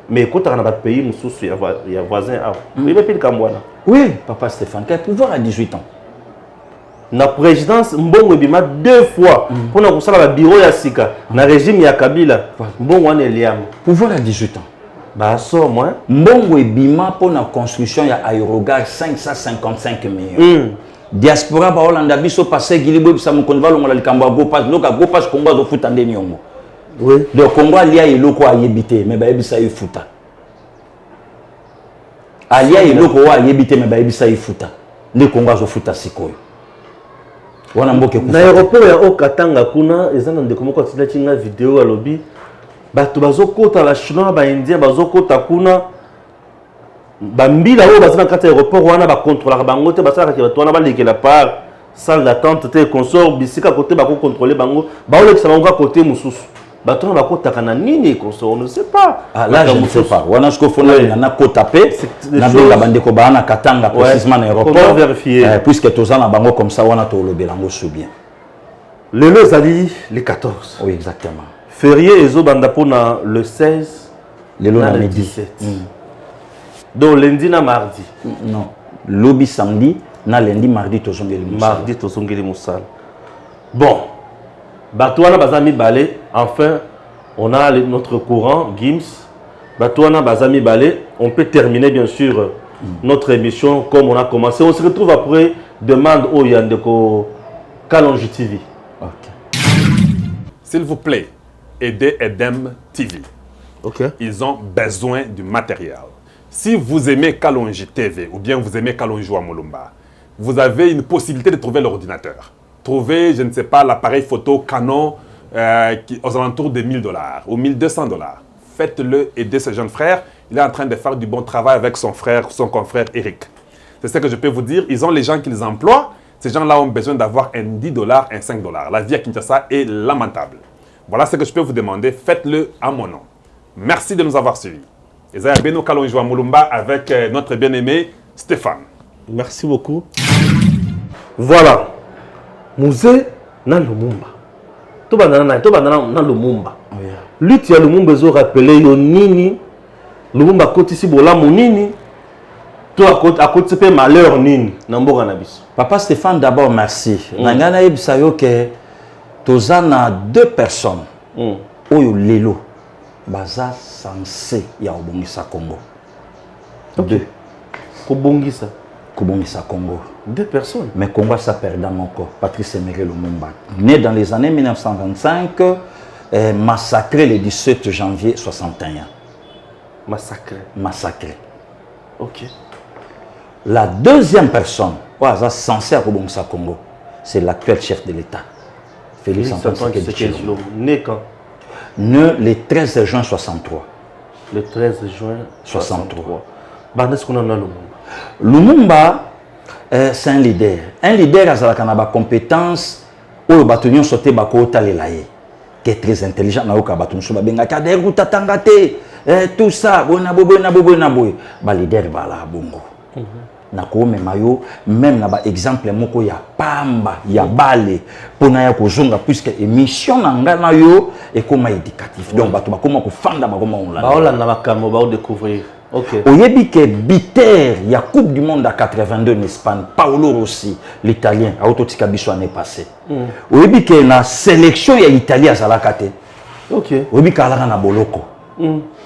S1: mais ekutaka na ba pays mususu ya voisin awa. Yebe pile kambwana.
S2: Oui, papa Stéphane, qui a pouvoir à 18 ans.
S1: La présidence mbongo ebima 2 fois pour na kusala ba bureau ya sika na régime ya Kabila mbongo wana eliam
S2: Pouvoir à 18 ans.
S1: Bah so moi
S2: Mbongo ebima pour la construction ya aérogare 555 millions. Diaspora ba Hollanda biso passé Gilibo bisa mukonva longola likambo ya Gopas loka Gopas Congo do futa ndeni yongo.
S1: Oui.
S2: Donc Congo alia eloko ayebite mais ba ebisa yifuta. Alia eloko wa ayebite mais ba ebisa yifuta. Ndi Congo zo futa sikoyo. Wana mboke
S1: na aéroport ya Okatanga kuna ezana ndeko moko atina chinga vidéo alobi bato bazokota la chinois ba indien bazokota kuna bambila oyo bazana kata aéroport wana ba contrôler bango te basala ka bato wana balekela par salle d'attente te consort bisika côté ba ko contrôler bango ba olekisa bango côté mususu bato na bakota kana nini consort on ne sait pas.
S2: Ah, là je ne sais pas wana ce que fona na kota pe na benga bandeko ba na Katanga précisément na aéroport
S1: vérifier
S2: puisque tozana bango comme ça wana to lobelango sou bien.
S1: Le lezali le 14.
S2: Oui exactement.
S1: Férié ezo banda pona le 16
S2: le
S1: le 17. Donc lundi na mardi.
S2: Non, lobby samedi na lundi mardi tozongeli musala.
S1: Mardi tozongeli musala. Bon. Batouana bazami balé, enfin on a notre courant Gims. Batouana bazami balé, on peut terminer bien sûr notre émission comme on a commencé. On se retrouve après demande au Yandeko Kalonji TV.
S2: OK.
S3: S'il vous plaît, aidez Edem TV.
S1: OK.
S3: Ils ont besoin du matériel. Si vous aimez Kalonji TV ou bien vous aimez Kalonji Wamolumba, vous avez une possibilité de trouver l'ordinateur. Trouver, je ne sais pas, l'appareil photo Canon aux alentours de $1000 ou $1200. Faites-le, aidez ce jeune frère. Il est en train de faire du bon travail avec son frère, son confrère Eric. C'est ce que je peux vous dire. Ils ont les gens qu'ils emploient. Ces gens-là ont besoin d'avoir un $10, un $5. La vie à Kinshasa est lamentable. Voilà ce que je peux vous demander. Faites-le à mon nom. Merci de nous avoir suivis. Ezaya Beno Kalonji Mulumba avec notre bien-aimé Stéphane.
S1: Merci beaucoup. Voilà. Musée na Lumumba. To bandana na Lumumba. Lutte ya Lumumba zo rappeler yo nini. Lumumba kotisi bolamu nini. To akoti pe malheur nini na mboka na biso.
S2: Papa Stéphane d'abord merci. Nangana yebisa yo ke tozana 2 personnes. Oyo lelo baza censé ya obongisa Congo. 2.
S1: Kobongisa.
S2: Kobongisa Congo.
S1: 2 personnes.
S2: Mais Congo ça perdant encore. Patrice Emery Lumumba. Né dans les années 1925, massacré le 17 janvier 61.
S1: Massacré.
S2: Massacré.
S1: OK.
S2: La deuxième personne, censé à Kobongisa Congo, c'est l'actuel chef de l'État. Félix Antoine Tshisekedi.
S1: Né quand?
S2: Né le 13 juin 63.
S1: Le 13 juin 63. Bandes qu'on a Lumumba.
S2: Lumumba, c'est un leader. Un leader a une compétence où le bâtonnier sauté bako talelaye, qui est très intelligent. Na oka bâtonnier sauté benga kader utatangate tout ça. Bona boy. Ba leader bala bongo. Na ko memayo même na ba exemple moko ya pamba ya bale pona ya kozonga puisque émission na ngana yo et comme éducatif. Donc bato bakoma ko fanda bakoma on la.
S1: Ba ola na bakambo ba découvrir. OK.
S2: Oyebi ke Bitter, il y a Coupe du Monde à 82 en Espagne, Paolo Rossi, l'Italien, a autotika biso année passée. Oyebi ke na sélection ya Italie à Zalakate.
S1: OK.
S2: Oyebi ka alaka na boloko.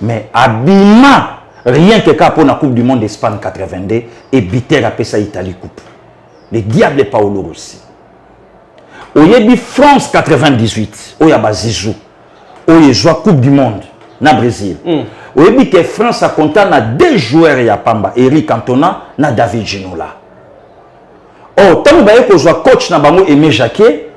S2: Mais abima rien que pour la Coupe du Monde d'Espagne 82 et Bitter a fait ça Italie coupe. Le diable Paolo Rossi. Oyebi France 98, oya bazizou. Oye joue Coupe du Monde na Brésil. Oyebi que France a compté na 2 joueurs ya pamba, Eric Cantona na David Ginola. Oh, tant baye ko joue coach na bango Aimé Jacquet,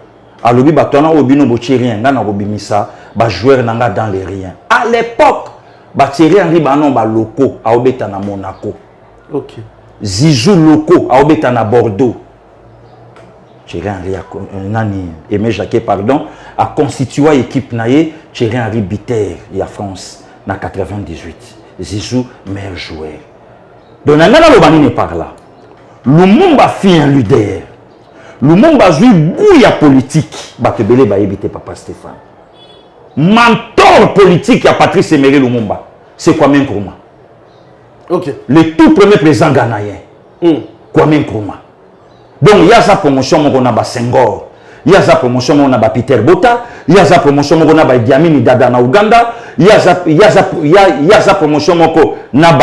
S2: alobi batona obino bochi rien na bobimisa ba joueur nanga dans les rien. À l'époque, ba Thierry Henry banon ba loko a obeta na Monaco.
S1: OK.
S2: Zizou loko a obeta na Bordeaux. Thierry Henry nani Aimé Jacquet pardon a constitué équipe naie Thierry Henry Bitter et à France na 98 Zizou meilleur joueur donc nana lobani par là Lumumba fit un leader Lumumba joue bouilla politique batebele ba éviter papa Stéphane mentor politique à Patrice Emery Lumumba c'est Kwame Nkrumah.
S1: OK.
S2: Le tout premier président ghanéen Kwame Nkrumah. Donc il y a sa promotion on a Senghor, il y a sa promotion on a Peter Botha, il y a sa promotion on a Idi Amin Dada na Uganda, il y a sa promotion moko na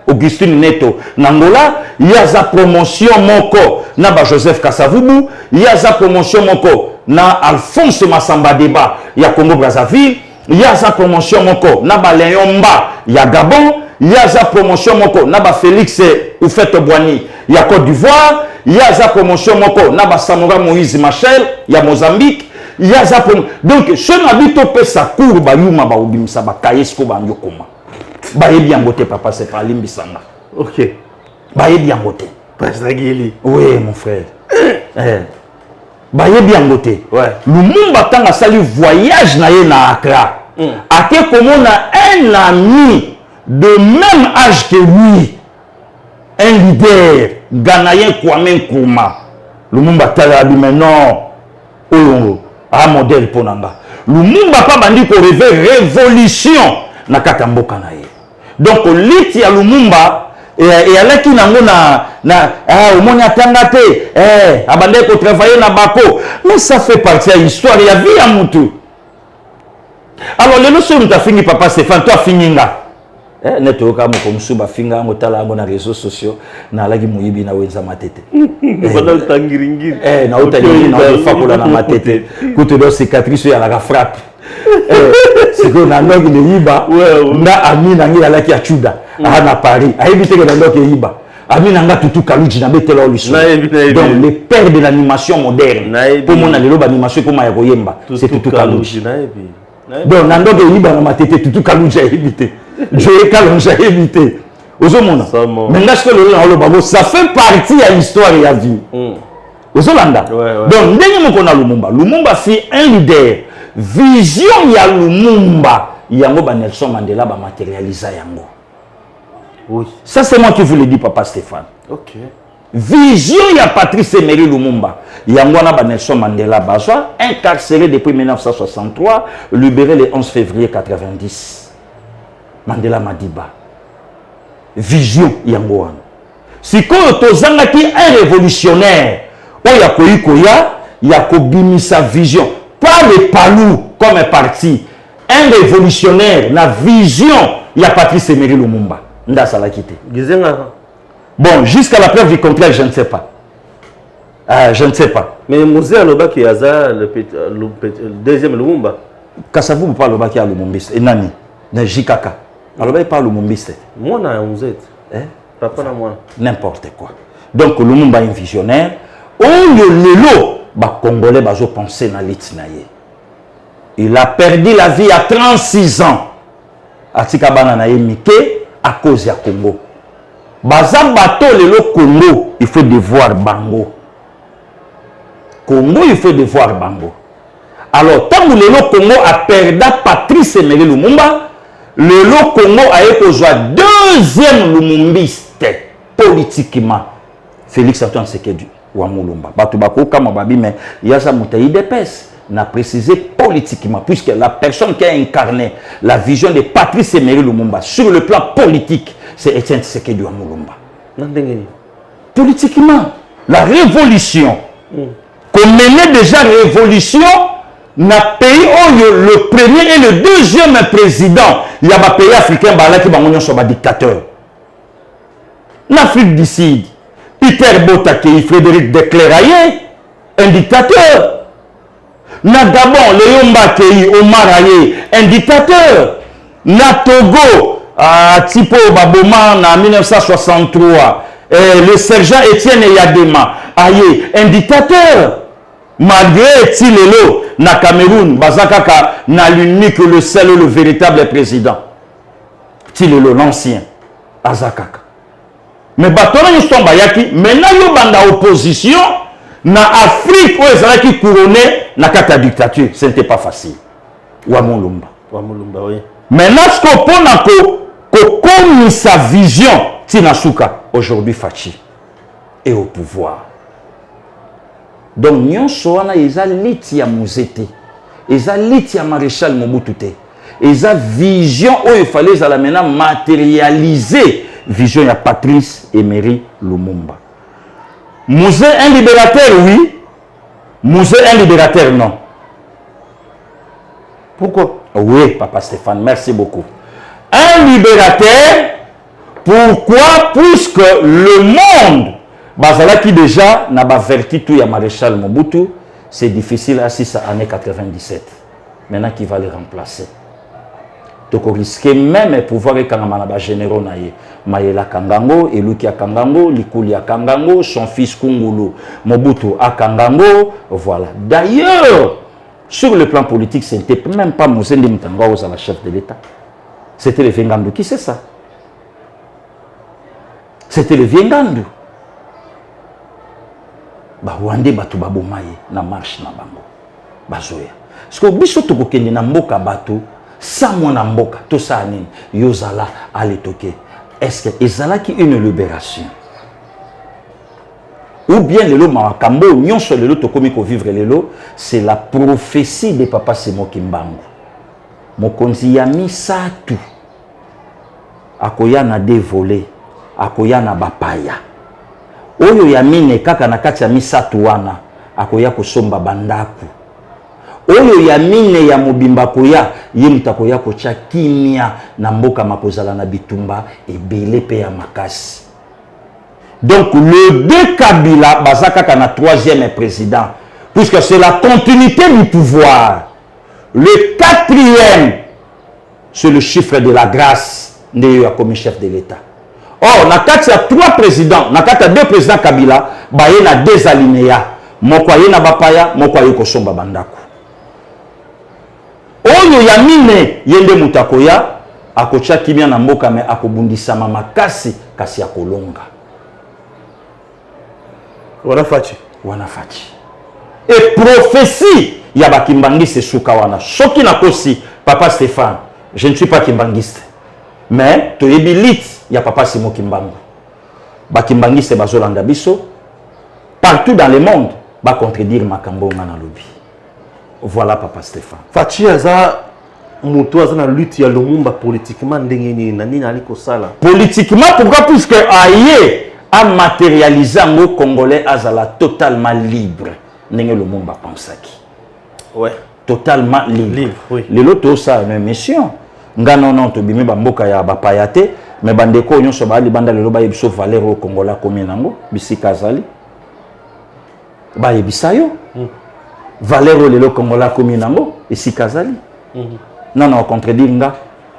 S2: Augustine Neto na Angola, il y a sa promotion moko na Joseph Kasavubu, il y a sa promotion moko na Alphonse Massamba Deba ya Congo Brazzaville, il y a sa promotion moko na Léon-Mba ya Gabon, il y a sa promotion moko na Félix Houphouët-Boigny ya Côte d'Ivoire, il y a sa promotion moko na Samora Moïse Machel ya Mozambique, il y a sa promotion donc ce n'habite pas sa cour ba yuma ba obimisa ba kayesko ba nyokoma ba yebi yangote papa c'est pas limbisanga.
S1: OK.
S2: Ba yebi yangote
S1: Pasteur Gili.
S2: oui mon frère ba yebi yangote
S1: Ouais.
S2: Lumumba tanga sali voyage na ye na Accra ake komona un ami de même âge que lui, un leader ghanéen Kwame Nkrumah. Lumumba tala dit mais non, un modèle pour Nanga. Lumumba pas bandi pour rêver révolution na katamboka na ye. Donc liti ya Lumumba et ala ki nango na au moni atanga te abande ko travailler na bako, mais ça fait partie de l'histoire ya vie à mutu. Alors le notion ta fini papa Stéphane toi fininga neto kama komsuba finga ngotala ngo na réseaux sociaux na lagi muyibi na wenza matete
S1: Voilà le tangiringiri.
S2: na utali na fakula na matete kuto do cicatrice ya la frappe c'est que na ndoki le yiba na amina ngi la ki achuda na Paris ayibite ke na ndoki yiba amina nga tutu kaluji na betela oliso donc le père de l'animation moderne pour mon lelo ba animation comme ya koyemba c'est tutu kaluji donc na ndoki yiba na matete tutu kaluji ayibite Joye Kalonja évité. Ozomona. Mais là ce que le ça fait partie de l'histoire et la vie. Ozolanda. Donc ndenge moko na Lumumba. Lumumba fit un leader. Vision ya Lumumba. Yango ba Nelson Mandela ba matérialisa yango.
S1: Oui.
S2: Ça c'est moi qui vous le dis papa Stéphane.
S1: OK.
S2: Vision ya Patrice Emery Lumumba. Yango na ba Nelson Mandela bazwa incarcéré depuis 1963, libéré le 11 février 90. Mandela Madiba. Vision yango wana. Sikoyo tozangaki un révolutionnaire. Oya koya ya kobimisa vision. Pas le palou comme un parti. Un révolutionnaire na vision ya Patrice Emery Lumumba. Nda salakite.
S1: Gizenga.
S2: Bon, jusqu'à la preuve du contraire, je ne sais pas. Je ne sais pas.
S1: Mais Mosé Aloba qui a le deuxième Lumumba.
S2: Kasavubu pas Aloba qui a Lumumbiste. Et nani? Na Jikaka. Aloba pas Lumumbiste.
S1: Moi na vous êtes. Papa na moi.
S2: N'importe quoi. Donc Lumumba est un visionnaire. Lelo, ba Congolais bazo penser na litinaye. Il a perdu la vie à 36 ans. Atika bana na Mike à cause ya Congo. Baza bato lelo Congo, il faut devoir bango. Congo, il faut devoir bango. Alors, tant que le Congo a perdu Patrice Emery Lumumba, le Congo a été deuxième Lumumbiste politiquement. Félix Antoine Tshisekedi Wamulumba. Batubako Kamababi, mais il y a ça moutaï d'épaisse. N'a précisé politiquement, puisque la personne qui a incarné la vision de Patrice Emery Lumumba sur le plan politique, c'est Etienne Tshisekedi Wamulumba. Politiquement, la révolution. Qu'on menait déjà révolution n'a pays où le premier et le deuxième président, il y a un pays africain qui sont dictateurs. L'Afrique du Sud, Peter Botake, Frédéric de Cléraillé, un dictateur. Na Gabon, Léon Mbakei, Omar Aye, un dictateur. Na Togo, Tipo Baboma, en 1963, le sergent Étienne Yadema, Aye, un dictateur. Malgré Tilelo, na Cameroun, Bazakaka, na l'unique, le seul, le véritable président. Tilelo, l'ancien, Azakaka. Mais Batona Yuston Bayaki, maintenant, il y a opposition, na Afrique où ils qui couronné na kata dictature, ce n'était pas facile. Wa Mulumba.
S1: Wa Mulumba, oui.
S2: Maintenant, ce qu'on peut comme sa vision, Tinasuka, aujourd'hui Fachi, est au pouvoir. Donc, nous sommes les alites ya Mouzete, les alites ya Maréchal Mobutu, les vision où il fallait maintenant matérialiser vision ya Patrice Emery Lumumba. Mouzé un libérateur, oui. Mouzé un libérateur, non.
S1: Pourquoi?
S2: Oui, Papa Stéphane, merci beaucoup. Un libérateur, pourquoi? Puisque le monde, Bazala qui déjà n'a pas verti tout, il y a Maréchal Mobutu, c'est difficile à 6 années 97. Maintenant, qui va le remplacer? Donc, on risque même pouvoir être un généraux. Mayela Kangango, Elukia Kangango, Likulia Kangango, son fils Kungulu, Mobutu à Kangango, voilà. D'ailleurs, sur le plan politique, ce n'était même pas Moussende Mutangwa aux chef de l'État. C'était le Viengandu. Qui c'est ça? C'était le Viengandu. Wande batu babomaye na marche na bango. Bazoya. Parce que biso to kokende na mboka batu, sa mona mboka, to sa nini, yozala aletoke. Est-ce que ezala qui une libération? Ou bien le lot mawakambo, nyon sur le lot tokomi ko vivre le lot, c'est la prophétie de Papa Semo Kimbangu. Mokonzi ya misatu. Akoya na dévolé, akoya na bapaya. Oyo ya mine kaka na kati ya misatu wana, akoya kosomba bandaku. Oyo ya mine ya mobimba koya, ye mutakoya kocha kimia na mboka makozala na bitumba ebele pe ya makasi. Donc le deux Kabila, Bazaka na troisième président, puisque c'est la continuité du pouvoir. Le quatrième, c'est le chiffre de la grâce, comme chef de l'État. Or, na kati ya trois présidents, na kati ya deux présidents Kabila, baye na deux alinéas. Moko ye na bapaya, moko ye kosomba bandaku. Oyo ya mine yende mutakoya, akocha kimia na mboka me akobundisa mama kasi ya kolonga.
S1: Wana Fachi. Et prophétie, yaba kimbangiste suka wana. Soki na kosi, Papa Stéphane, je ne suis pas kimbangiste. Mais, to yebilit, ya Papa Simo Kimbangu. Ba kimbangiste bazolanda biso, partout dans le monde, ba contredire makambo ngana lobi. Voilà Papa Stéphane.
S2: Fachi aza, muto aza na lutte ya Lumumba politiquement, ndengeni na nini aliko sala.
S1: Politiquement, pourquoi? Puisque aye, a matérialisé un mot congolais azala totalement libre. N'est-ce le monde pensaki.
S2: Ouais.
S1: Totalement libre.
S2: Libre, oui.
S1: Les lotos ça une mission. Ngano non to bimi bamboka ya bapayate, mais bandeko nyon so bali banda le loba yebiso valeur au Congola combien nango bisika azali. Ba yebisayo. Valeur le lo Congola combien nango bisika azali. Non non contredire nga.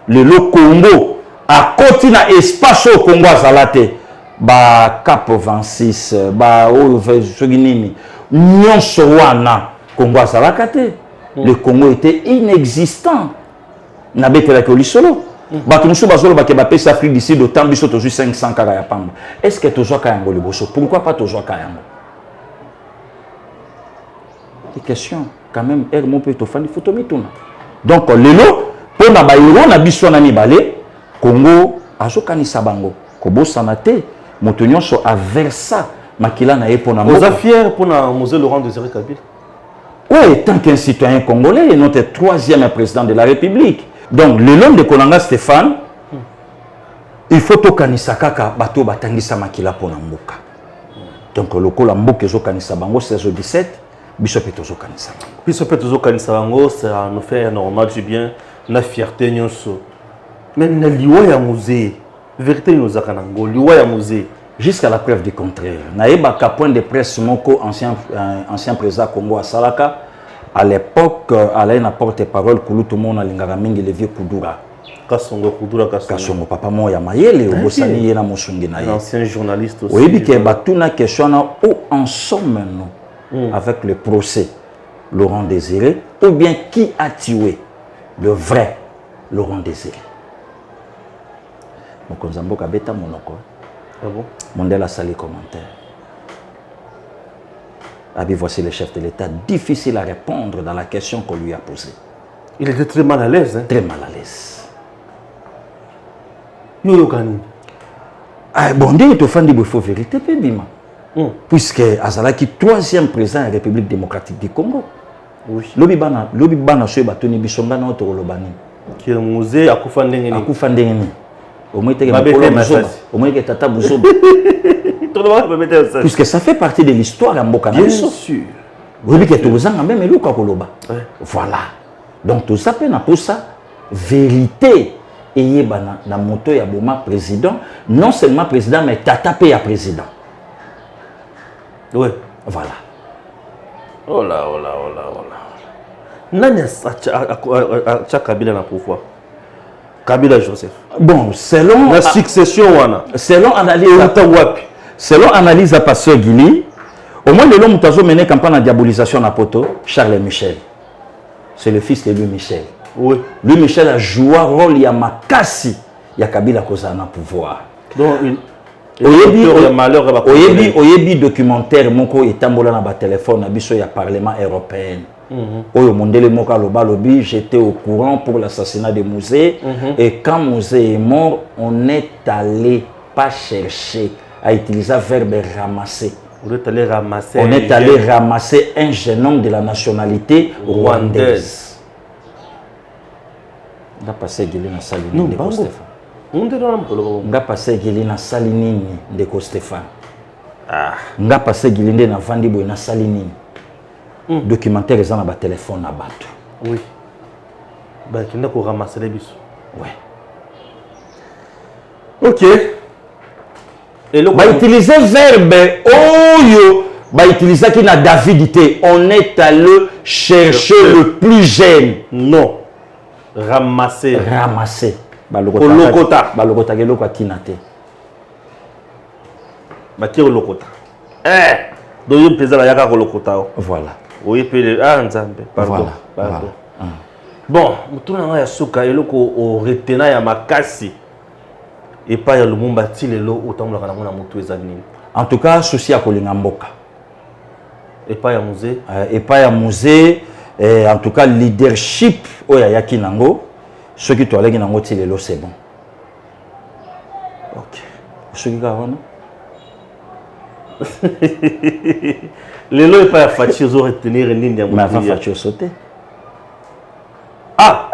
S1: Le lo Congo a côté na espace au Congo azalate. Ba Cap 26 ba o soginini nyonso wana Congo azalakate. Le Congo était inexistant na betela ko lisolo ba tunso bazolo ba ke ba pesa Afrique d'ici d'autant biso to 500 kaka ya pamba. Est-ce que tozo ka yango liboso? Pourquoi pas tozo ka yango? Des questions quand même er mon peut to fani photo mituna. Donc lelo pona ba yoro na biso na mibale Congo azokanisa bango ko bosana te. Motonyon so aversa makila na epona
S2: moko. Vous êtes fier pour Mosé Laurent Désiré Kabila?
S1: Oui, tant qu'un citoyen congolais, et notre troisième président de la République. Donc, le long de Konanga Stéphane, il faut to kanisa kaka bato batangisa makila pona mboka. Donc, le kola mboka zo kanisa bango 16-17, biso peto zo kanisa bango.
S2: Biso peto zo kanisa bango, ça nous fait normal du bien, na fierté nyonso. Mais na liwa ya musée. Vérité nous a kanango, liwa ya musée.
S1: Jusqu'à la preuve du contraire. Naïba point de presse moko ancien président Congo à Salaka. À l'époque, Alain a porte-parole pour tout le monde à Lingaramingi le vieux Kudura.
S2: Kasongo Kudura
S1: Kasongo papa mo ya mayele obosani yena mosungi na ye.
S2: Ancien journaliste aussi.
S1: Oui, bi ke batuna question où en sommes nous avec le procès Laurent Désiré ou bien qui a tué le vrai Laurent Désiré. Mokonzambo kabeta monoko.
S2: Ah bon?
S1: Mondela sali commentaire.
S2: Abi, voici le chef de l'État, difficile à répondre dans la question qu'on lui a posée.
S1: Il était très mal à l'aise. Hein?
S2: Très mal à l'aise.
S1: Ah,
S2: bon, il faut vérité, Bima. Puisque Azalaki, 3e président de la République démocratique du Congo.
S1: Oui.
S2: Lobi bana soye batoni bisonga na oto lobani.
S1: Qui est musée à Koufandengeni.
S2: À Koufandengeni. Au moins que tata Bouzoba. Puisque ça fait partie de l'histoire à Mboka.
S1: Bien sûr.
S2: Oui, que tout ça même eluka koloba. Voilà. Donc tout ça peine pour ça vérité et bana na moto ya boma président, non seulement président mais tata pe ya président.
S1: Oui.
S2: Voilà.
S1: Oh là, oh là, oh là, oh là. Nani a Kabila na pouvoir? Kabila Joseph.
S2: Bon, selon
S1: la succession wana.
S2: Selon analyse à Pasteur Guili, au moins l'homme qui a mené campagne de diabolisation à Poto, Charles Michel. C'est le fils de Louis Michel.
S1: Oui.
S2: Louis Michel a joué un rôle il y a Makassi, il y a Kabila Kozana pouvoir.
S1: Donc
S2: Oyebi documentaire moko etambola na ba téléphone na biso ya parlement européen. Oyo mondele moka loba lobi, j'étais au courant pour l'assassinat de Mouzé et quand Mouzé est mort, on est allé pas chercher à utiliser le verbe ramasser.
S1: On est allé ramasser.
S2: On est allé ramasser un jeune homme de la nationalité rwandaise. On a passé Guilina Salini de Stéphane. On a passé Guilina Salini de Stéphane. On a passé Guilina na Vandibo na Salini. Documentaire ils ont un téléphone à battre.
S1: Oui. Bah qui n'a qu'à ramasser les bus.
S2: Ouais.
S1: Ok.
S2: Et le utiliser verbe oyo, bah utiliser qui n'a Davidité. On est allé chercher le plus jeune.
S1: Non. Ramasser.
S2: Ramasser. Bah le
S1: lokota.
S2: Bah le lokota que lokota tinate.
S1: Bah qui est lokota. Donc il pèse la yaka lokota.
S2: Voilà.
S1: Oui, puis Nzambe. Pardon.
S2: Voilà.
S1: Pardon. Bon, mutuna ya suka eloko o retena ya makasi. Et pas ya lumumba tilelo otamula kana mona mutu ezalini.
S2: En tout cas, souci à Kolinga Mboka.
S1: Et pas ya musée.
S2: Et pas ya musée. En tout cas, leadership oya yaki nango. Ceux qui toilent nango tilelo c'est bon.
S1: Ok.
S2: Ceux qui gavana.
S1: Les lois pas à Fatih aux retenir une ligne.
S2: Mais avant Fatih sauter.
S1: Ah.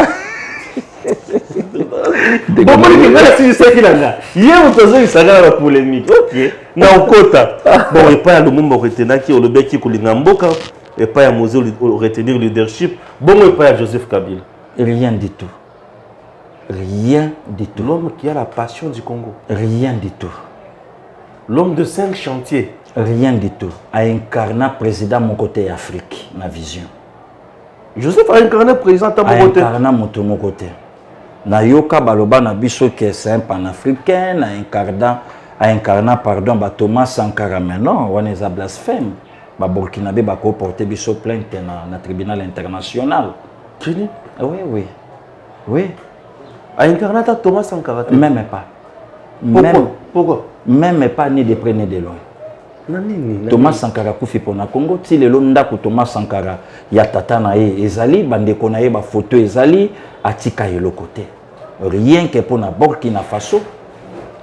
S1: Bon, moi je vais essayer ça qui là. Hier on faisait une saga la polémique. Ok. Na okota. Bon et pas le monde retenir qui au le bec qui Kolinga Mboka et pas à Mosé retenir leadership. Bon et pas à Joseph Kabila.
S2: Rien du tout. Rien du tout.
S1: L'homme qui a la passion du Congo.
S2: Rien du tout.
S1: L'homme de 5 chantiers.
S2: Rien du tout. A incarné président mon côté Afrique, ma vision.
S1: Joseph a incarné président à mon côté.
S2: A incarné mon côté. Nayoka baloba na biso que c'est un panafricain, a incarné pardon ba Thomas Sankara mais non, on est à blasphème. Ba Burkinabé ba ko porter biso plainte na tribunal international.
S1: Tini?
S2: Oui, oui. Oui.
S1: A incarné Thomas Sankara.
S2: Même pas.
S1: Pourquoi?
S2: Même pas ni de près ni de loin. Thomas Sankara kufi pona Congo ti lelo ndako Thomas Sankara ya tata na ye ezali bandeko na ye ba photo ezali atika yelo côté rien que pona Burkina Faso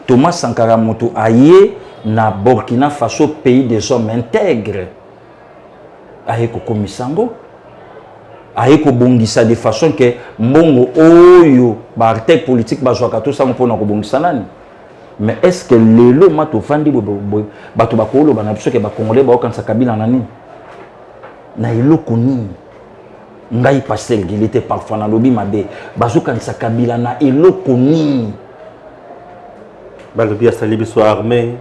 S2: Thomas Sankara moto aye na Burkina Faso pays des hommes intègres aye ko komisango aye ko bongisa de façon que mbongo oyo ba artiste politique ba zwaka to sango pona ko bongisa nani. Mais est-ce que le lot mato fandi bato bakolo bana biso ke ba congolais ba okansa Kabila nani na eloko nini ngai pastel il était parfois na lobi mabe bazokansa Kabila na eloko nini
S1: balobi asali biso armée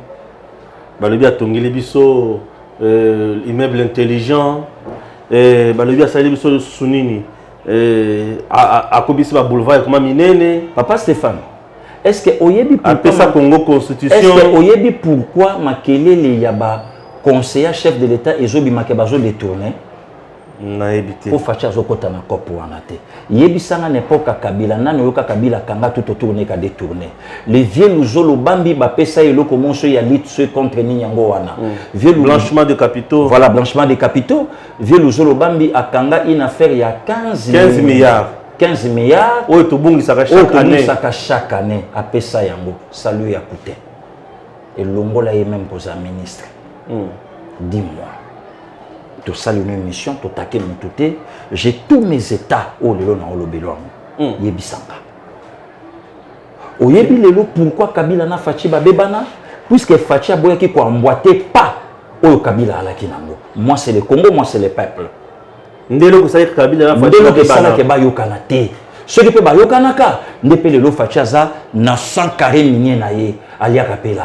S1: balobi atongeli biso immeuble intelligent balobi asali biso sunini akobisi ba boulevard comme minene
S2: papa Stéphane. Est-ce que oyebi
S1: pourquoi Congo constitution?
S2: Est-ce que oyebi pourquoi makelele ya ba conseiller chef de l'État ezobi makebazo détourné?
S1: Na évité.
S2: Pour Fachi azokota na kopo wanate. Yebisanga n'époque Kabila nani yoka Kabila kanga tout tourner ka détourner. Les vieux Luzolo Bambi ba pesa eloko monso ya lutte contre Ninyango wana.
S1: Blanchiment de capitaux.
S2: Voilà, blanchiment des capitaux. Vieux Luzolo Bambi akanga une affaire il y a 15
S1: milliards.
S2: 15 milliards.
S1: Oh, tout bon, ça
S2: chaque année. À pesa yango. Ça lui a coûté. Et Longola est même posé ministre. Dis-moi. Tout ça, une émission, tout à quel tout. J'ai tous mes états. Oh, le long, le belong. Yebisanga. Oh, yebi lelo, pourquoi Kabila na Fachi babebana? Puisque Fachi a boya qui quoi emboîté pas. Oh, Kabila à la kinango. Moi, c'est le Congo, moi, c'est le peuple.
S1: Ndelo ko sa Kabila na Fachi
S2: babebana. Ndelo ko sa ke ba yokana te. Ce qui peut ba yokana ka. Ndepe lelo Fachi aza na 100 carré minier na ye. Alia kapela.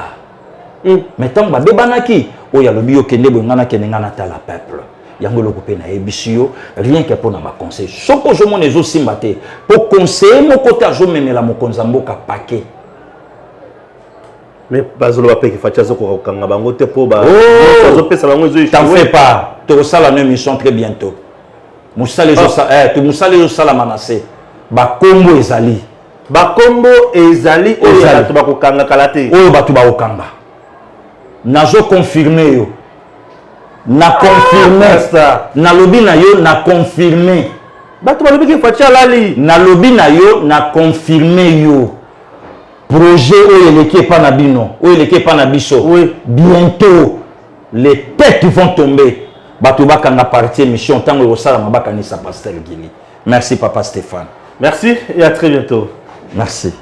S2: Mais tant que Bebanaki, oh ya lobi okende bongana kenengana ta la peuple. Yango lokopé na ebisio rien que pour na ba conseil. Soko zo mon ezo simbate pour conseiller mon côté azo memela mo konzamboka paquet.
S1: Mais bazolo ba pe ki Fachi azoko kanga bango te po ba.
S2: Azo
S1: pesa bango ezo.
S2: T'en fais pas. Tu ça la émission très bientôt. Moussa les zo tu Moussa les zo sala manase. Ba kombo ezali.
S1: Ba kombo ezali o ya to ba ko kanga kalate.
S2: O ba to ba okanga. Nazo confirmé yo. Na confirmé ça. Na lobi na yo na confirmé.
S1: Ba to ba lobi ki Fachi alali.
S2: Na lobi na yo na confirmé yo. Projet o eleki pa na bino, o eleki pa na biso.
S1: Oui.
S2: Bientôt les têtes vont tomber. Ba to ba kanga partie émission tango yo sala mabaka ni sa pasteur Gili. Merci papa Stéphane.
S1: Merci et à très bientôt.
S2: Merci.